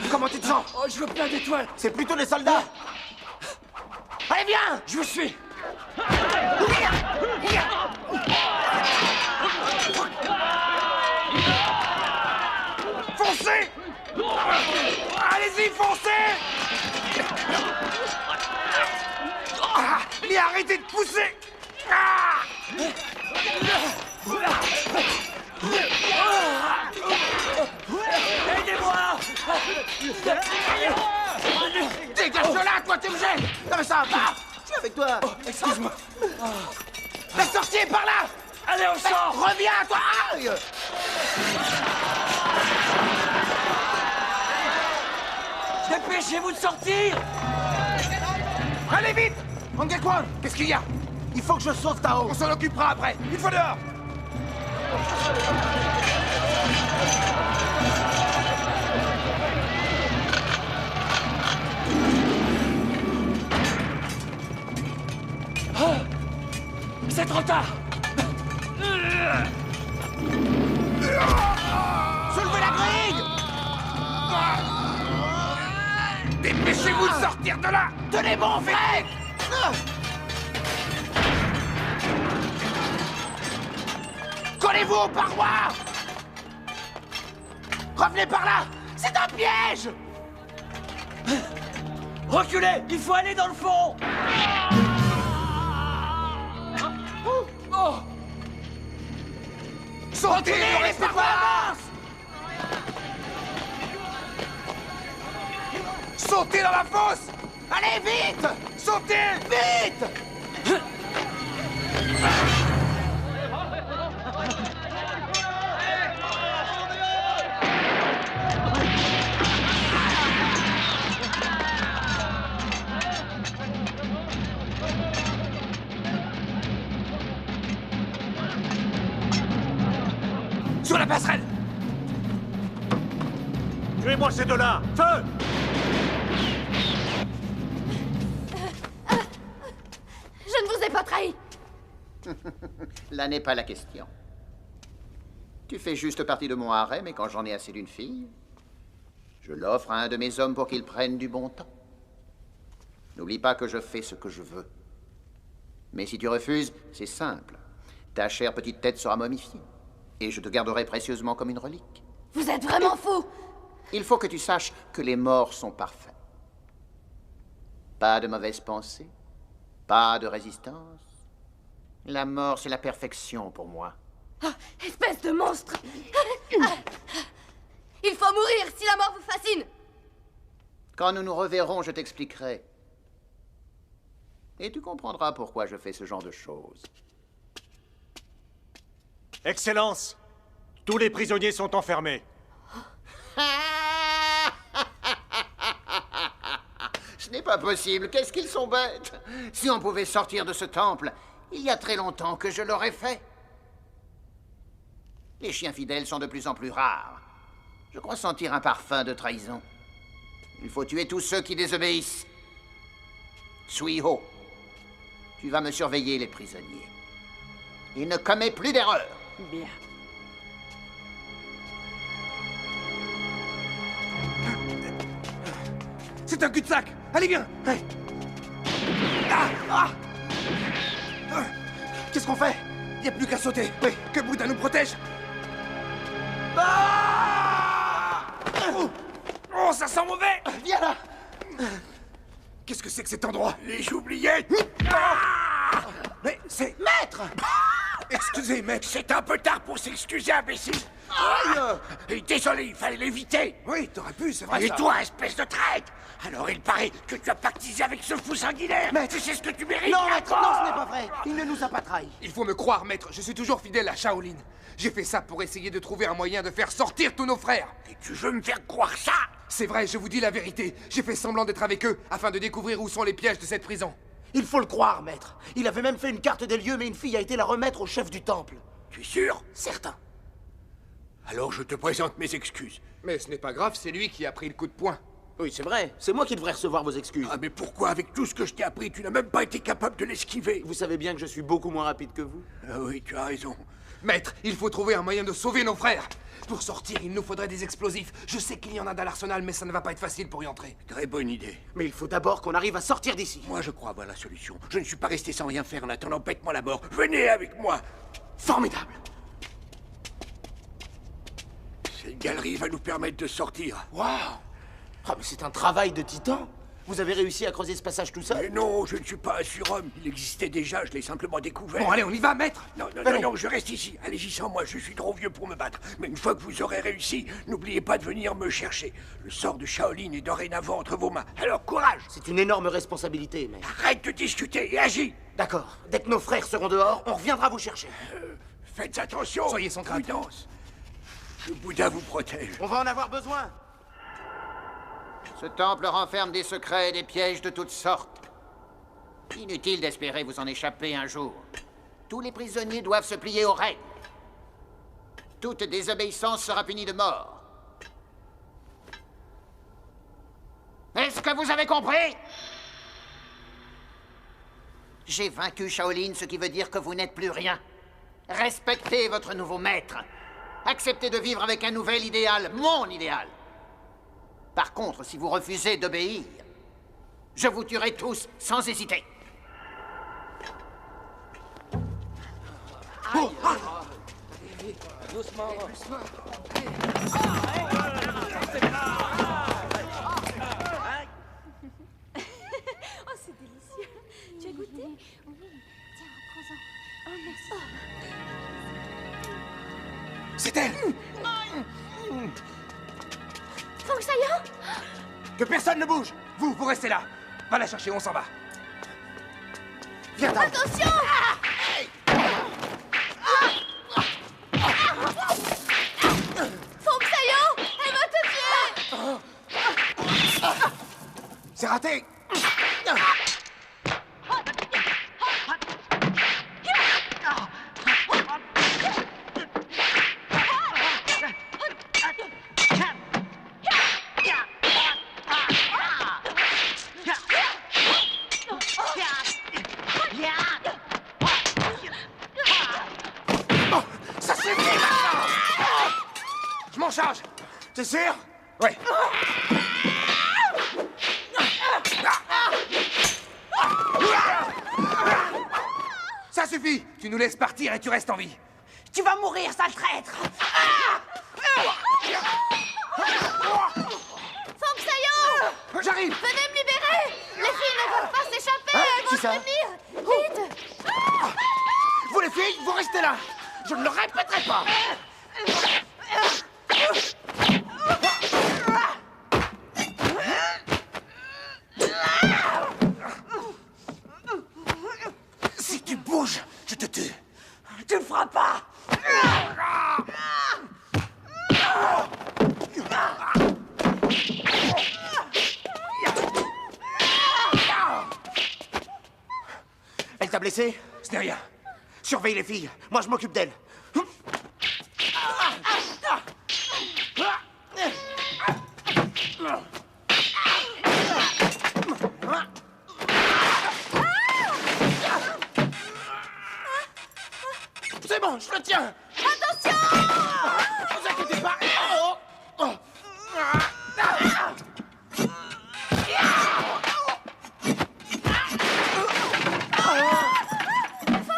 Comment tu te sens? Oh, je veux plein d'étoiles! C'est plutôt des soldats. Allez, viens! Je vous suis. Foncez! Allez-y, foncez! Ah, mais arrêtez de pousser! Ah! Aidez-moi! Dégage de là, toi, tu me gênes! Non, mais ça va pas! Je suis avec toi! Excuse-moi. La sortie est par là! Allez, on sort! Reviens, toi! Aïe! Dépêchez-vous de sortir! Allez, vite! Mangekwan, Qu'est-ce qu'il y a? il faut que je sauve Tao! On s'en occupera après. Une fois dehors! C'est trop tard! Soulevez la grille! Dépêchez-vous de sortir de là! Tenez bon, frère! Collez-vous aux parois! Revenez par là! C'est un piège! Reculez! Il faut aller dans le fond! Sautez! Ne Les restez parois pas! avancent! Sautez dans la fosse! Allez, vite! Sautez! Vite! Sur la passerelle! Tuez-moi ces deux-là! Feu! Je ne vous ai pas trahi. Là n'est pas la question. Tu fais juste partie de mon harem, et quand j'en ai assez d'une fille, je l'offre à un de mes hommes pour qu'il prenne du bon temps. N'oublie pas que je fais ce que je veux. Mais si tu refuses, c'est simple. Ta chère petite tête sera momifiée, et je te garderai précieusement comme une relique. Vous êtes vraiment fou. Il faut que tu saches que les morts sont parfaits. Pas de mauvaises pensées, pas de résistance. La mort, c'est la perfection pour moi. Ah, espèce de monstre. Il faut mourir si la mort vous fascine. Quand nous nous reverrons, je t'expliquerai. Et tu comprendras pourquoi je fais ce genre de choses. Excellence! Tous les prisonniers sont enfermés. Ce n'est pas possible. Qu'est-ce qu'ils sont bêtes. Si on pouvait sortir de ce temple, il y a très longtemps que je l'aurais fait. Les chiens fidèles sont de plus en plus rares. Je crois sentir un parfum de trahison. Il faut tuer tous ceux qui désobéissent. Suiho, tu vas me surveiller les prisonniers. Il ne commet plus d'erreur. Bien. C'est un cul-de-sac! Allez, viens! Ah! Ah! Qu'est-ce qu'on fait? Il n'y a plus qu'à sauter. Oui, que Bouddha nous protège. Ah! Oh, ça sent mauvais! Viens là! Qu'est-ce que c'est que cet endroit? Les oubliettes! Ah! Mais c'est... Maître! Excusez, maître. C'est un peu tard pour s'excuser, imbécile! Aïe! Désolé, il fallait l'éviter! Oui, t'aurais pu, c'est vrai. Et ça. toi, espèce de traître! Alors il paraît que tu as pactisé avec ce fou sanguinaire! Maître. Tu sais ce que tu mérites! Non, maître, encore. non, ce n'est pas vrai! Il ne nous a pas trahis! Il faut me croire, maître, je suis toujours fidèle à Shaolin. J'ai fait ça pour essayer de trouver un moyen de faire sortir tous nos frères. Et tu veux me faire croire ça? C'est vrai, je vous dis la vérité. J'ai fait semblant d'être avec eux afin de découvrir où sont les pièges de cette prison. Il faut le croire, maître. Il avait même fait une carte des lieux, mais une fille a été la remettre au chef du temple. Tu es sûr? Certain. Alors je te présente mes excuses. Mais ce n'est pas grave, c'est lui qui a pris le coup de poing. Oui, c'est vrai. C'est moi qui devrais recevoir vos excuses. Ah mais pourquoi, avec tout ce que je t'ai appris, tu n'as même pas été capable de l'esquiver? Vous savez bien que je suis beaucoup moins rapide que vous. Ah oui, tu as raison. Maître, il faut trouver un moyen de sauver nos frères. Pour sortir, il nous faudrait des explosifs. Je sais qu'il y en a dans l'arsenal, mais ça ne va pas être facile pour y entrer. Très bonne idée. Mais il faut d'abord qu'on arrive à sortir d'ici. Moi, je crois avoir la solution. Je ne suis pas resté sans rien faire en attendant bêtement la mort. Venez avec moi. Formidable. Cette galerie va nous permettre de sortir. Waouh! Oh, mais c'est un travail de titan. Vous avez réussi à creuser ce passage tout seul? Mais non, je ne suis pas un surhomme. Il existait déjà, je l'ai simplement découvert. Bon, allez, on y va, maître. Non, je reste ici. Allez-y sans moi, je suis trop vieux pour me battre. Mais une fois que vous aurez réussi, n'oubliez pas de venir me chercher. Le sort de Shaolin est dorénavant entre vos mains. Alors, courage! C'est une énorme responsabilité, mais... Arrête de discuter et agis! D'accord. Dès que nos frères seront dehors, on reviendra vous chercher. Faites attention! Soyez sans crainte. Prudence. Le Bouddha vous protège. On va en avoir besoin. Ce temple renferme des secrets et des pièges de toutes sortes. Inutile d'espérer vous en échapper un jour. Tous les prisonniers doivent se plier aux règles. Toute désobéissance sera punie de mort. Est-ce que vous avez compris? J'ai vaincu Shaolin, ce qui veut dire que vous n'êtes plus rien. Respectez votre nouveau maître. Acceptez de vivre avec un nouvel idéal, mon idéal. Par contre, si vous refusez d'obéir, je vous tuerai tous sans hésiter. Oh, Doucement. Oh, c'est délicieux. Tu as goûté? Oui. Tiens, prends-en. Oh, merci. C'est elle! Feng Sayan? Que personne ne bouge! Vous restez là! Va la chercher, on s'en va! Viens, Dao. Attention! Feng Sayan! Elle va te tuer! C'est raté! Je m'en charge! T'es sûr? Ouais. Ça suffit! Tu nous laisses partir et tu restes en vie. Tu vas mourir, sale traître! Feng Sayan! J'arrive! Venez me libérer! Les filles ne peuvent pas s'échapper! Elles vont qui ça? revenir! Vite! Vous les filles, vous restez là. Je ne le répéterai pas. Si tu bouges, je te tue. Tu le feras pas! Elle t'a blessé? Ce n'est rien. Surveille les filles. Moi, je m'occupe d'elles. C'est bon, je le tiens. Attention! Vous inquiétez pas. Feng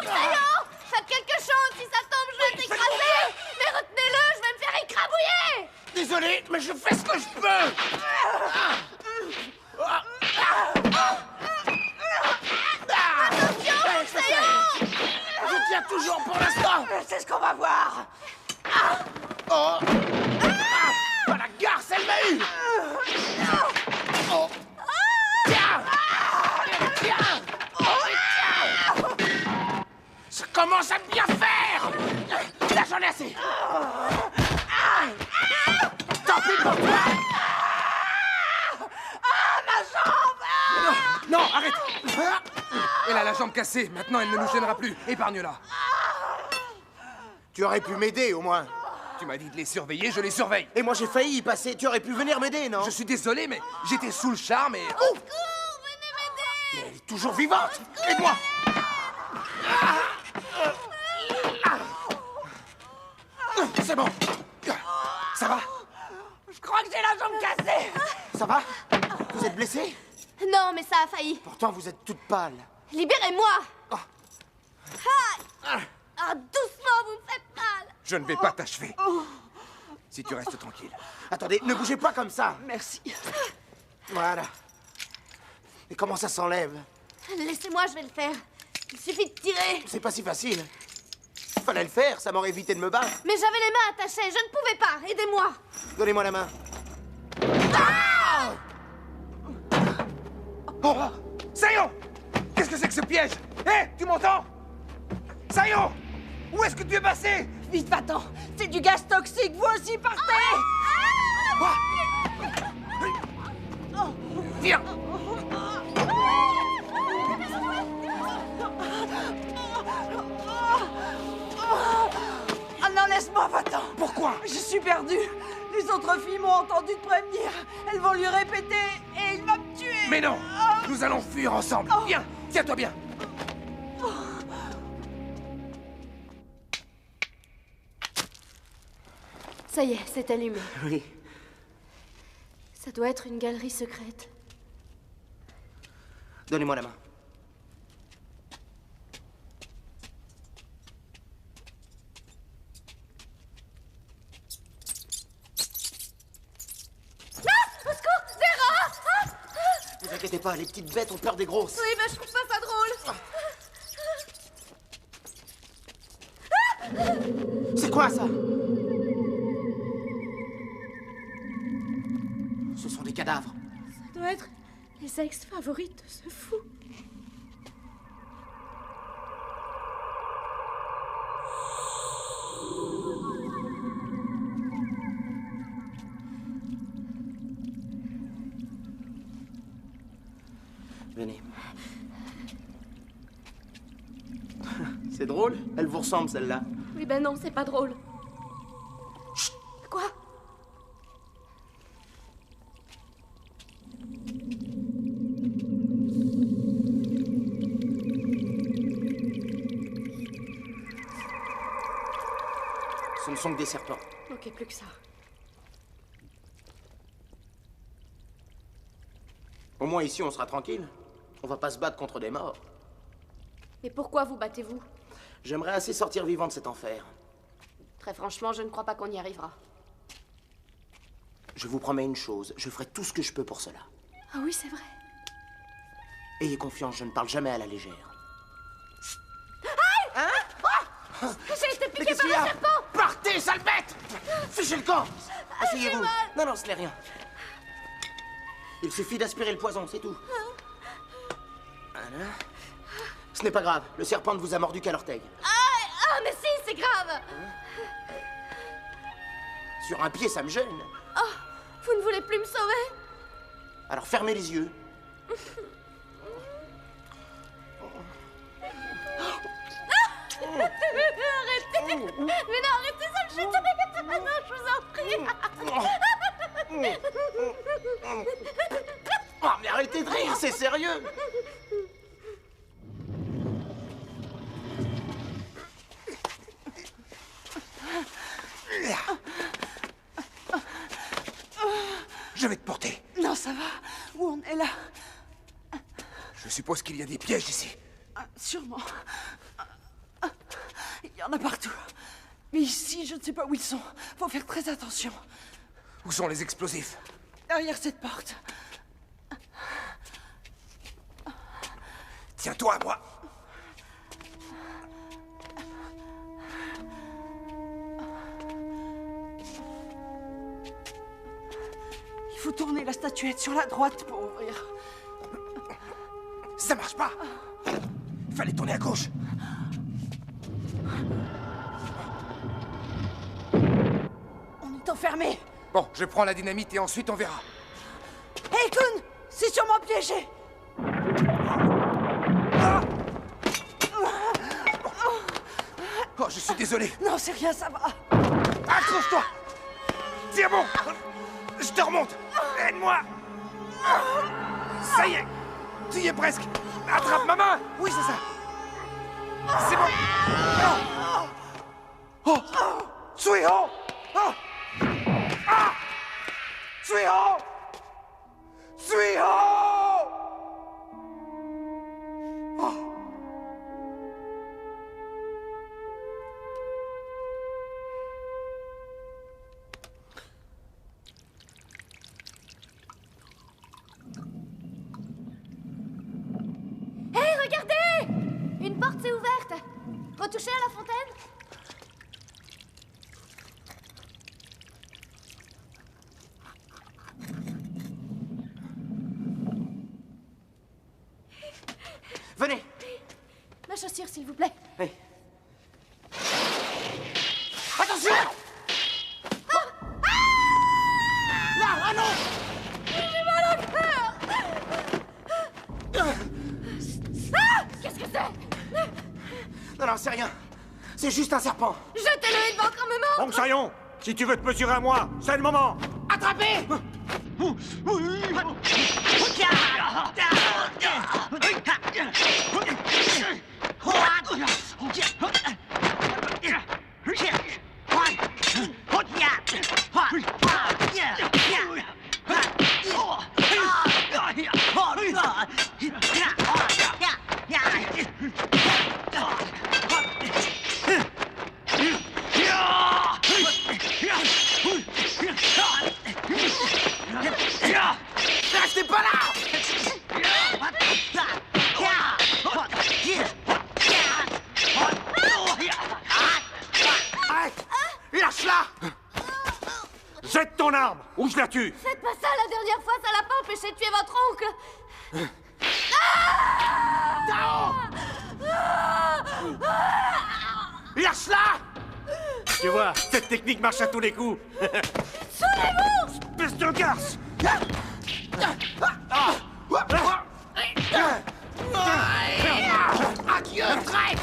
Sayan! Faites quelque chose! Si ça tombe, je vais t'écraser! Mais retenez-le, je vais me faire écrabouiller! Désolé, mais je fais ce que je peux. Attention, Feng Sayan! Je tiens toujours pour l'instant. C'est ce qu'on va voir! Oh. Pas la garce, elle m'a eu. Oh. Tiens. Tiens. Ça commence à bien faire. Là, j'en ai assez. Tant pis pour toi. Ma jambe! Non, arrête! Elle a la jambe cassée. Maintenant, elle ne nous gênera plus. Épargne-la. Tu aurais pu m'aider, au moins. Tu m'as dit de les surveiller, je les surveille. Et moi, j'ai failli y passer. Tu aurais pu venir m'aider, non? Je suis désolé, mais j'étais sous le charme et... Au secours! Venez m'aider! Mais elle est toujours vivante. Aide-moi. C'est bon. Ça va? Je crois que j'ai la jambe cassée. Ça va? Vous êtes blessé? Non, mais ça a failli. Pourtant, vous êtes toute pâle. Libérez-moi. Ah, doucement, vous me faites mal. Je ne vais pas t'achever. Si tu restes tranquille. Attendez, ne bougez pas comme ça. Merci. Voilà. Et comment ça s'enlève? Laissez-moi, je vais le faire. Il suffit de tirer. C'est pas si facile. Fallait le faire, ça m'aurait évité de me battre. Mais j'avais les mains attachées, je ne pouvais pas. Aidez-moi. Donnez-moi la main. Oh, Sayon! Qu'est-ce que c'est que ce piège? Hé, tu m'entends? Sayon! Où est-ce que tu es passé? Vite, va-t'en. C'est du gaz toxique, vous aussi, partez. Viens! Ah non, laisse-moi, va-t'en. Pourquoi? Je suis perdue. Les autres filles m'ont entendu te prévenir. Elles vont lui répéter et il va me tuer. Mais non! Nous allons fuir ensemble. Viens, tiens-toi bien. Ça y est, c'est allumé. Oui. Ça doit être une galerie secrète. Donnez-moi la main. Au secours, des rats. Vous inquiétez pas, les petites bêtes ont peur des grosses. Oui, mais je trouve pas ça drôle. C'est quoi ça? Ce sont des cadavres. Ça doit être les ex favorites de ce fou. Venez. C'est drôle? Elle vous ressemble, celle-là. Oui, ben non, c'est pas drôle. Chut. Quoi? Ce ne sont que des serpents. Ok, plus que ça. Au moins ici, on sera tranquille. On va pas se battre contre des morts. Mais pourquoi vous battez-vous? J'aimerais assez sortir vivant de cet enfer. Très franchement, je ne crois pas qu'on y arrivera. Je vous promets une chose, je ferai tout ce que je peux pour cela. Ah oui, c'est vrai. Ayez confiance, je ne parle jamais à la légère. Aïe! Hein? J'ai été piqué par un serpent! Partez, sale bête! Fichez le camp! Asseyez-vous. Non, non, ce n'est rien. Il suffit d'aspirer le poison, c'est tout. Voilà. Ce n'est pas grave, le serpent ne vous a mordu qu'à l'orteil. Ah, mais si, c'est grave! Sur un pied, ça me gêne. Oh, vous ne voulez plus me sauver? Alors fermez les yeux. Arrêtez! Mais non, arrêtez ça, je suis tombée! Non, je vous en prie! Oh, mais arrêtez de rire, c'est sérieux! Je vais te porter. Non, ça va. Où on est là? Je suppose qu'il y a des pièges ici. Sûrement. Il y en a partout. Mais ici, je ne sais pas où ils sont. Faut faire très attention. Où sont les explosifs? Derrière cette porte. Tiens-toi à moi. Il faut tourner la statuette sur la droite pour ouvrir. Ça marche pas. Il fallait tourner à gauche. On est enfermé. Bon, je prends la dynamite et ensuite on verra. Hé, Kun! C'est sûrement piégé. Oh, je suis désolé. Non, c'est rien, ça va. Accroche-toi. Tiens bon. Je te remonte. Aide-moi. Ça y est. Tu y es presque. Attrape ma main. Oui, c'est ça. C'est bon. Oh. Suiho! Oh! Ah! Suiho! Suiho! Oh! Hé, regardez! Une porte s'est ouverte. Retouchez à la fontaine? Venez. Ma chaussure, s'il vous plaît. Oui. Attention! Là, ah non! J'ai mal au cœur! Ah! Qu'est-ce que c'est? Non, non, c'est rien. C'est juste un serpent. Jetez-le, il va encore me mordre! Hong Sayon, si tu veux te mesurer à moi, c'est le moment. Attrapez! Restez pas là! Arrête! Lâche-la! Jette ton arme, ou je la tue. Faites pas ça, la dernière fois, ça l'a pas empêché de tuer votre oncle! Lâche-la! Tu vois, cette technique marche à tous les coups. Sauvez-vous! Espèce de garce! Adieu, traître!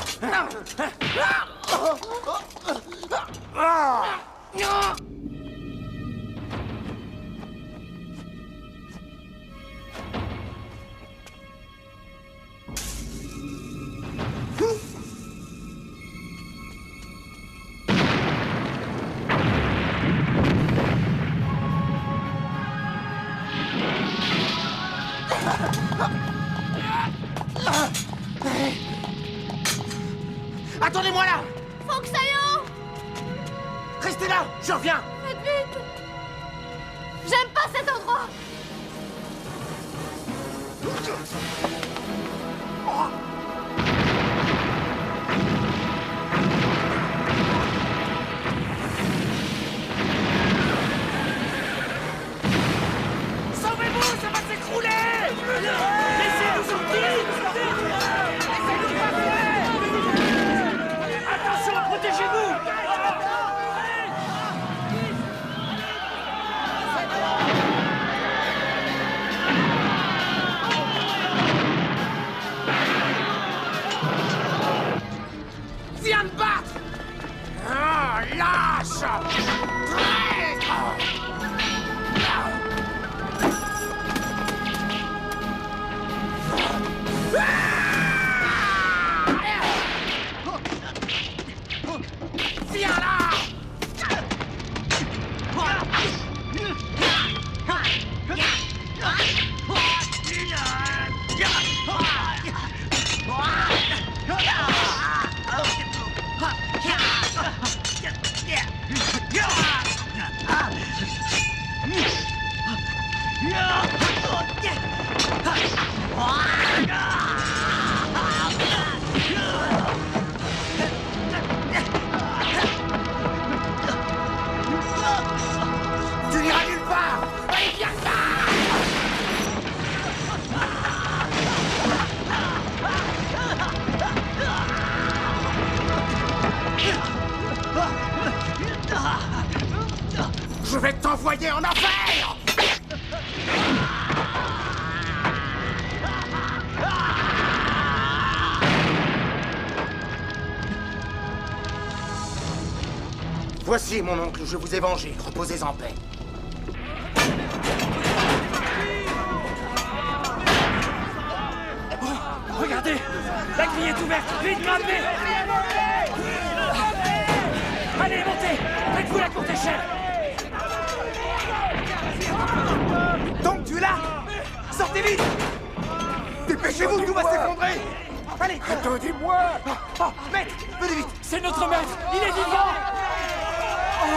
Attendez-moi là! Hong Sayon! Restez là, je reviens! Faites vite! J'aime pas cet endroit! Sauvez-vous, ça va s'écrouler! Laissez-nous sortir! Laissez-nous passer! Attention, protégez-vous! Viens me battre! Ah, lâche! Traître! Viens là! Tu n'iras nulle part! Allez, viens là! Je vais t'envoyer en enfer! Voici, mon oncle, je vous ai vengé. Reposez en paix. Oh, regardez! La grille est ouverte! Vite, grimpez! Allez, montez! Faites-vous la courte échelle! Donc tu es là! Sortez vite! Dépêchez-vous, tout va s'effondrer! Allez! Attendez-moi! Maître, venez vite! C'est notre maître! Il est vivant! Oh,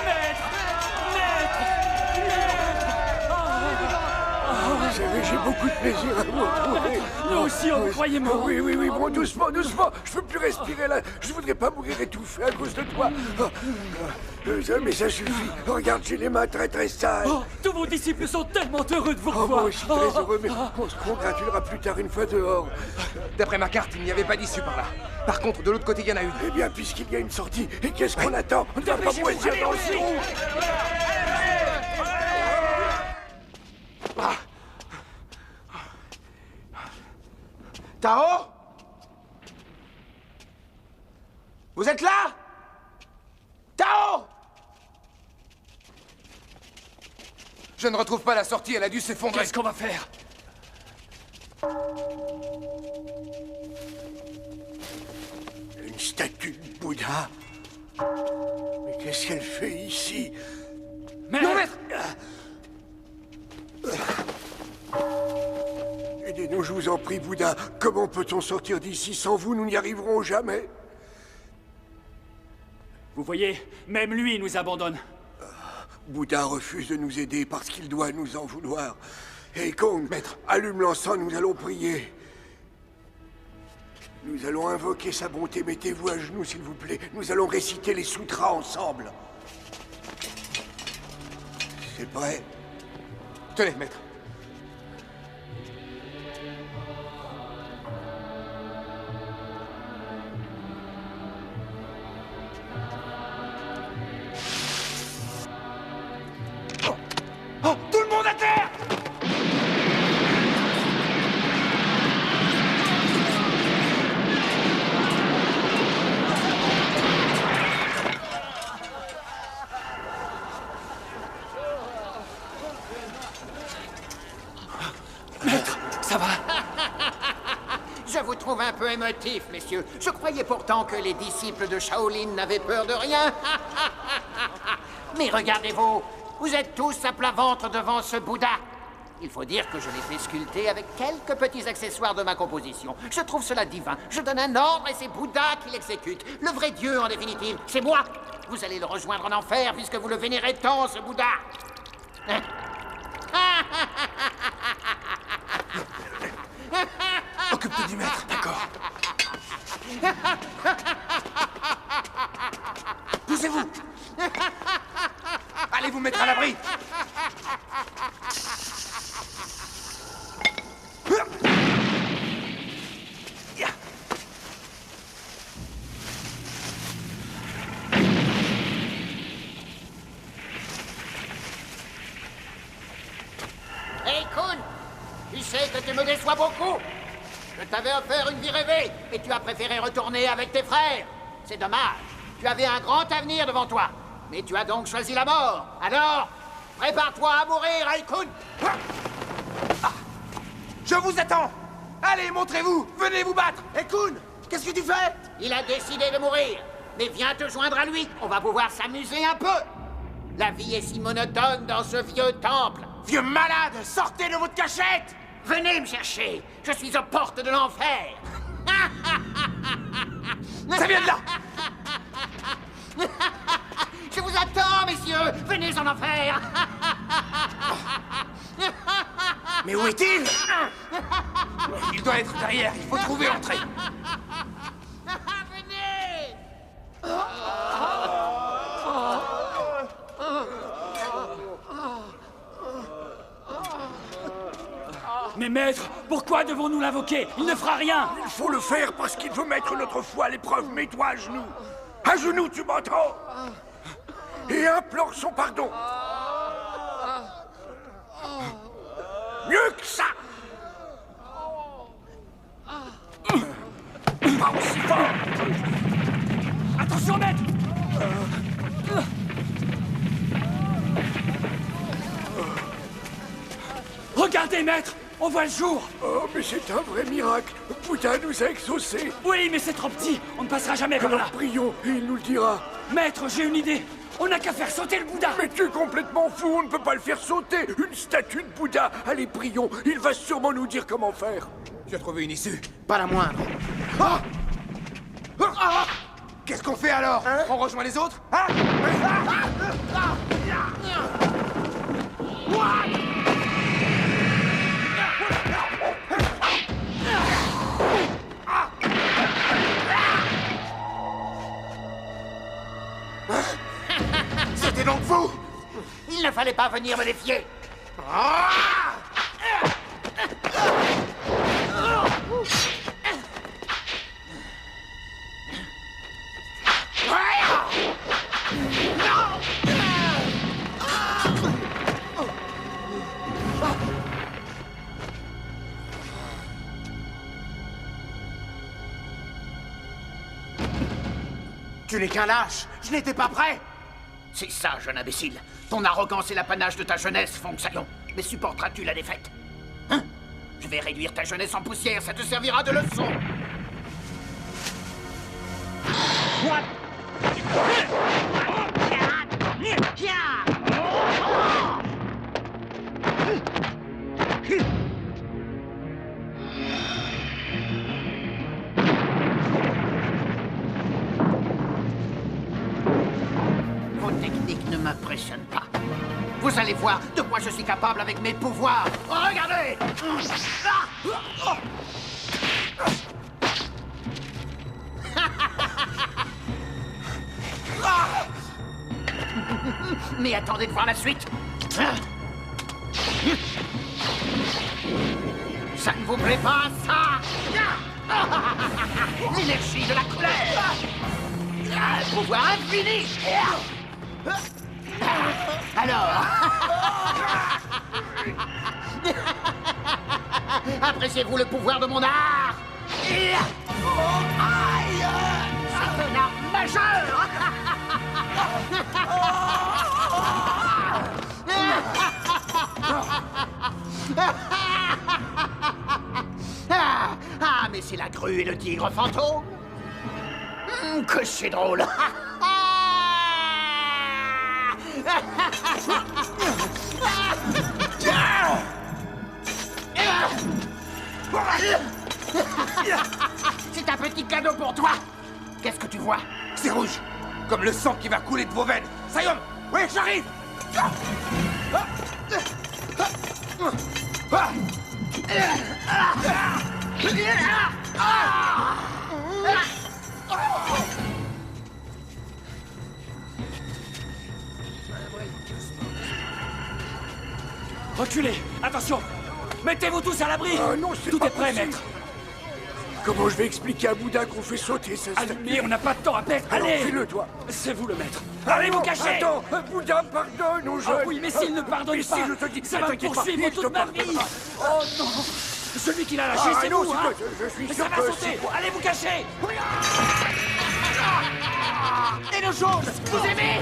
maître! Vous savez, j'ai beaucoup de plaisir à vous retrouver. Nous aussi, on vous croyait mort. Oui, bon, doucement. Je peux plus respirer là. Je voudrais pas mourir étouffé à cause de toi. Mais ça suffit. Regarde, j'ai les mains très sales. Oh, tous vos disciples sont tellement heureux de vous revoir. Moi aussi très heureux, mais on se congratulera plus tard une fois dehors. D'après ma carte, il n'y avait pas d'issue par là. Par contre, de l'autre côté, il y en a une. Eh bien, puisqu'il y a une sortie, et qu'est-ce qu'on attend? On ne va pas moisir dans le trou. Tao? Vous êtes là? Tao? Je ne retrouve pas la sortie, elle a dû s'effondrer. Qu'est-ce qu'on va faire? Une statue de Bouddha? Mais qu'est-ce qu'elle fait ici? Non, maître! Aidez-nous, je vous en prie, Bouddha. Comment peut-on sortir d'ici sans vous? Nous n'y arriverons jamais. Vous voyez, même lui nous abandonne. Bouddha refuse de nous aider parce qu'il doit nous en vouloir. Hey, Kong, maître, allume l'encens, nous allons prier. Nous allons invoquer sa bonté. Mettez-vous à genoux, s'il vous plaît. Nous allons réciter les sutras ensemble. C'est prêt? Tenez, maître. Oh, tout le monde à terre! Maître, ça va? Je vous trouve un peu émotif, messieurs. Je croyais pourtant que les disciples de Shaolin n'avaient peur de rien. Mais regardez-vous, vous êtes tous à plat ventre devant ce Bouddha. Il faut dire que je l'ai fait sculpter avec quelques petits accessoires de ma composition. Je trouve cela divin. Je donne un ordre et c'est Bouddha qui l'exécute. Le vrai Dieu, en définitive, c'est moi. Vous allez le rejoindre en enfer puisque vous le vénérez tant, ce Bouddha. Hein? Occupe-toi du maître, d'accord. Poussez-vous. Allez vous mettre à l'abri. Hey, Kun, tu sais que tu me déçois beaucoup. Je t'avais offert une vie rêvée, mais tu as préféré retourner avec tes frères. C'est dommage. Tu avais un grand avenir devant toi. Mais tu as donc choisi la mort. Alors, prépare-toi à mourir, Raikun. Je vous attends. Allez, montrez-vous. Venez vous battre. Et Kun, qu'est-ce que tu fais? Il a décidé de mourir. Mais viens te joindre à lui. On va pouvoir s'amuser un peu. La vie est si monotone dans ce vieux temple. Vieux malade, sortez de votre cachette. Venez me chercher. Je suis aux portes de l'enfer. Ça vient de là. Je vous attends, messieurs. Venez en enfer. Mais où est-il? Il doit être derrière. Il faut trouver l'entrée. Venez. Mais maître, pourquoi devons-nous l'invoquer? Il ne fera rien. Il faut le faire parce qu'il veut mettre notre foi à l'épreuve. Mets-toi à genoux. À genoux, tu m'entends? Et implore son pardon. Mieux que ça. Pas aussi fort. Attention, maître. Regardez, maître. On voit le jour. Oh, mais c'est un vrai miracle. Bouddha nous a exaucés. Oui, mais c'est trop petit. On ne passera jamais par là. Alors prions, et il nous le dira. Maître, j'ai une idée. On n'a qu'à faire sauter le Bouddha. Mais tu es complètement fou, on ne peut pas le faire sauter. Une statue de Bouddha. Allez, prions, il va sûrement nous dire comment faire. Tu as trouvé une issue? Pas la moindre. Ah! Ah! Qu'est-ce qu'on fait alors? On rejoint les autres? Hein? C'était donc vous? Il ne fallait pas venir me défier. Tu n'es qu'un lâche. Je n'étais pas prêt. C'est ça, jeune imbécile. Ton arrogance et l'apanage de ta jeunesse font que ça long. Mais supporteras-tu la défaite? Hein? Je vais réduire ta jeunesse en poussière, ça te servira de leçon. Vos techniques ne m'impressionnent pas. Vous allez voir de quoi je suis capable avec mes pouvoirs. Regardez! Mais attendez de voir la suite. Ça ne vous plaît pas, ça? L'énergie de la colère! Un pouvoir infini! Alors? Appréciez-vous le pouvoir de mon art? C'est un art majeur! Ah, mais c'est la grue et le tigre fantôme? Que c'est drôle! C'est un petit cadeau pour toi. Qu'est-ce que tu vois? C'est rouge. Comme le sang qui va couler de vos veines. Sayom! Oui, j'arrive! Reculez! Attention! Mettez-vous tous à l'abri! Ah non, c'est Tout pas est prêt, possible. maître! Comment je vais expliquer à Bouddha qu'on fait sauter sa statue? Allumez, on n'a pas de temps à perdre! Alors, Allez! fais-le, toi. C'est vous le maître! Ah Allez non, vous cacher! Attends, Bouddha, pardonne aux jeunes. Ah oui, mais s'il ne pardonne Mais pas, si, je te dis, ça va me t'inquiète pas, poursuivre il te toute ma vie! pardonne pas. Oh non! Celui qui l'a lâché, Ah c'est non, vous, c'est hein? toi, je suis Mais sûr ça va que sauter! c'est- Allez vous cacher! Et le jaune! Vous aimez?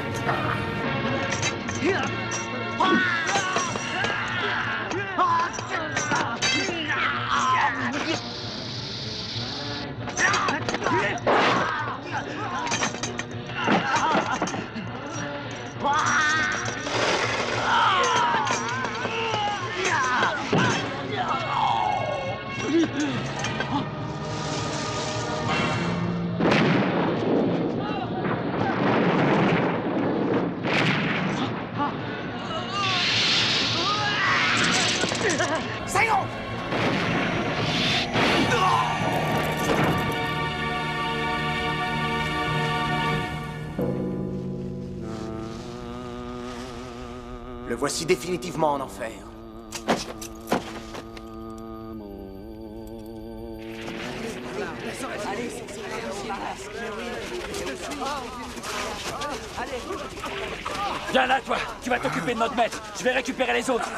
Sayom! Le voici définitivement en enfer. Viens là, toi! Tu vas t'occuper de notre maître! Je vais récupérer les autres!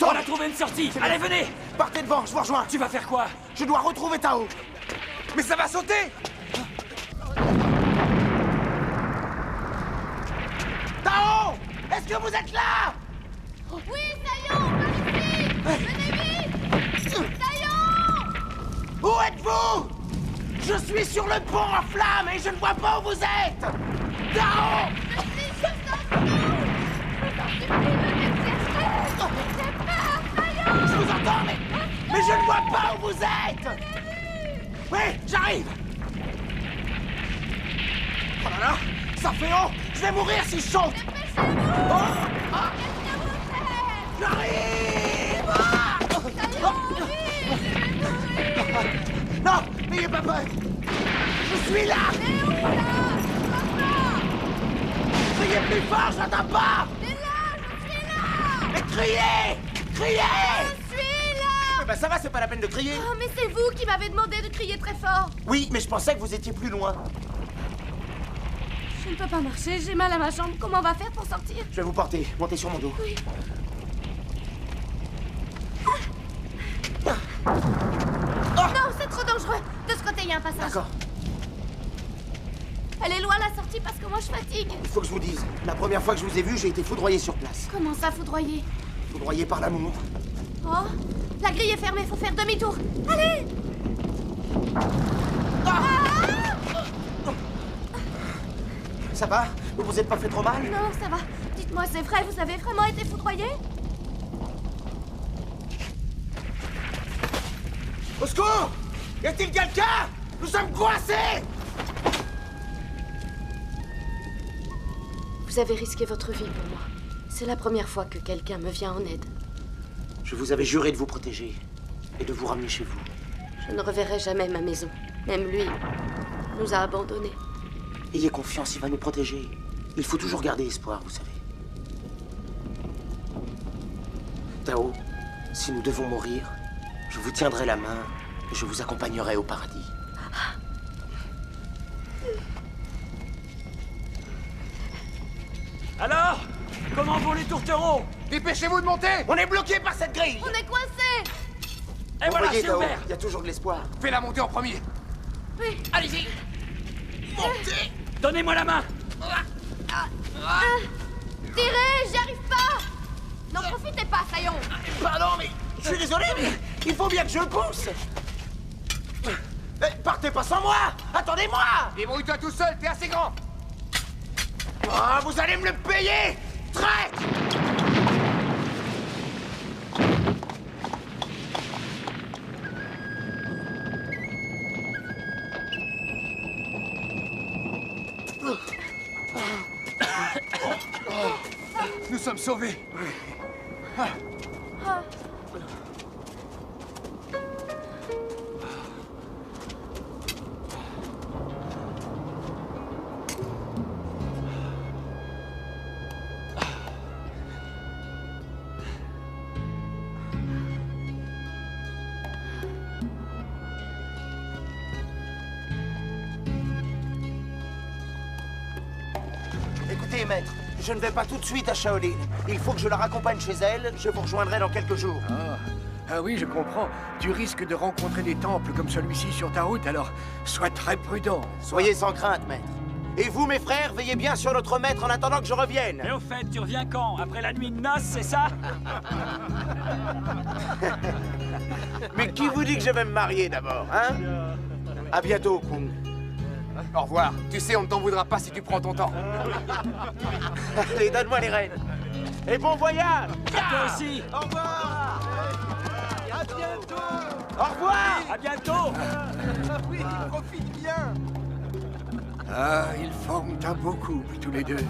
On a trouvé une sortie! Allez, venez! Partez devant, je vous rejoins. Tu vas faire quoi? Je dois retrouver Tao. Mais ça va sauter! Tao! Est-ce que vous êtes là? Oui, Saillon, par ici! Venez vite! Saillon! Où êtes-vous? Je suis sur le pont en flammes et je ne vois pas où vous êtes! Tao! Je suis juste en dessous! Je t'en supplie, me laissez! J'ai peur, Saillon! Je vous entends, mais je ne vois pas où vous êtes! Oui, j'arrive! Oh là là! Ça fait haut! Je vais mourir si je saute! Dépêchez-vous! Oh! Ah! Qu'est-ce que vous faites? J'arrive! Ah! Saillon, vite! Je vais mourir! Non! N'ayez pas peur! Je suis là! Mais où, là? Criez plus fort, j'entends pas! Mais là, je suis là! Mais criez! Criez! Je suis là! Ben ça va, c'est pas la peine de crier. Oh, mais c'est vous qui m'avez demandé de crier très fort! Oui, mais je pensais que vous étiez plus loin. Je ne peux pas marcher, j'ai mal à ma jambe. Comment on va faire pour sortir? Je vais vous porter. Montez sur mon dos. Oui. Non, c'est trop dangereux. De ce côté, il y a un passage. D'accord. Elle est loin la sortie parce que moi je fatigue. Il faut que je vous dise, la première fois que je vous ai vu, j'ai été foudroyé sur place. Comment ça, foudroyer? Foudroyé par l'amour. Oh, la grille est fermée, faut faire demi-tour. Allez! Ça va? Vous vous êtes pas fait trop mal? Non, ça va. Dites-moi, c'est vrai, vous avez vraiment été foudroyé? Au secours! Y a-t-il quelqu'un? Nous sommes coincés! Vous avez risqué votre vie pour moi. C'est la première fois que quelqu'un me vient en aide. Je vous avais juré de vous protéger et de vous ramener chez vous. Je ne reverrai jamais ma maison. Même lui nous a abandonnés. Ayez confiance, il va nous protéger. Il faut toujours garder espoir, vous savez. Tao, si nous devons mourir, je vous tiendrai la main et je vous accompagnerai au paradis. Alors? Comment vont les tourtereaux? Dépêchez-vous de monter! On est bloqué par cette grille! On est coincés! Et voilà, Voyez, c'est Tao, ouvert! il y a toujours de l'espoir. Fais-la monter en premier! Oui. Allez-y! Montez! Donnez-moi la main! Tirez, j'y arrive pas! N'en profitez pas, Saillon! Pardon, mais je suis désolé, mais il faut bien que je pousse! Partez pas sans moi! Attendez-moi! Débrouille-toi tout seul, t'es assez grand! Oh, vous allez me le payer! Traite! Nous sommes sauvés! Écoutez, maître, je ne vais pas tout de suite à Shaolin. Il faut que je la raccompagne chez elle. Je vous rejoindrai dans quelques jours. Ah oui, je comprends. Tu risques de rencontrer des temples comme celui-ci sur ta route, alors sois très prudent. Soyez sans crainte, maître. Et vous, mes frères, veillez bien sur notre maître en attendant que je revienne. Et au fait, tu reviens quand? Après la nuit de noces, c'est ça? Mais qui vous dit que je vais me marier d'abord, hein? À bientôt, Kung. Au revoir. Tu sais, on ne t'en voudra pas si tu prends ton temps. Allez, donne-moi les rênes. Et bon voyage! À toi aussi! Au revoir! À bientôt! Au revoir! À bientôt! Oui, profite bien! Ah, ils forment un beau couple, tous les deux.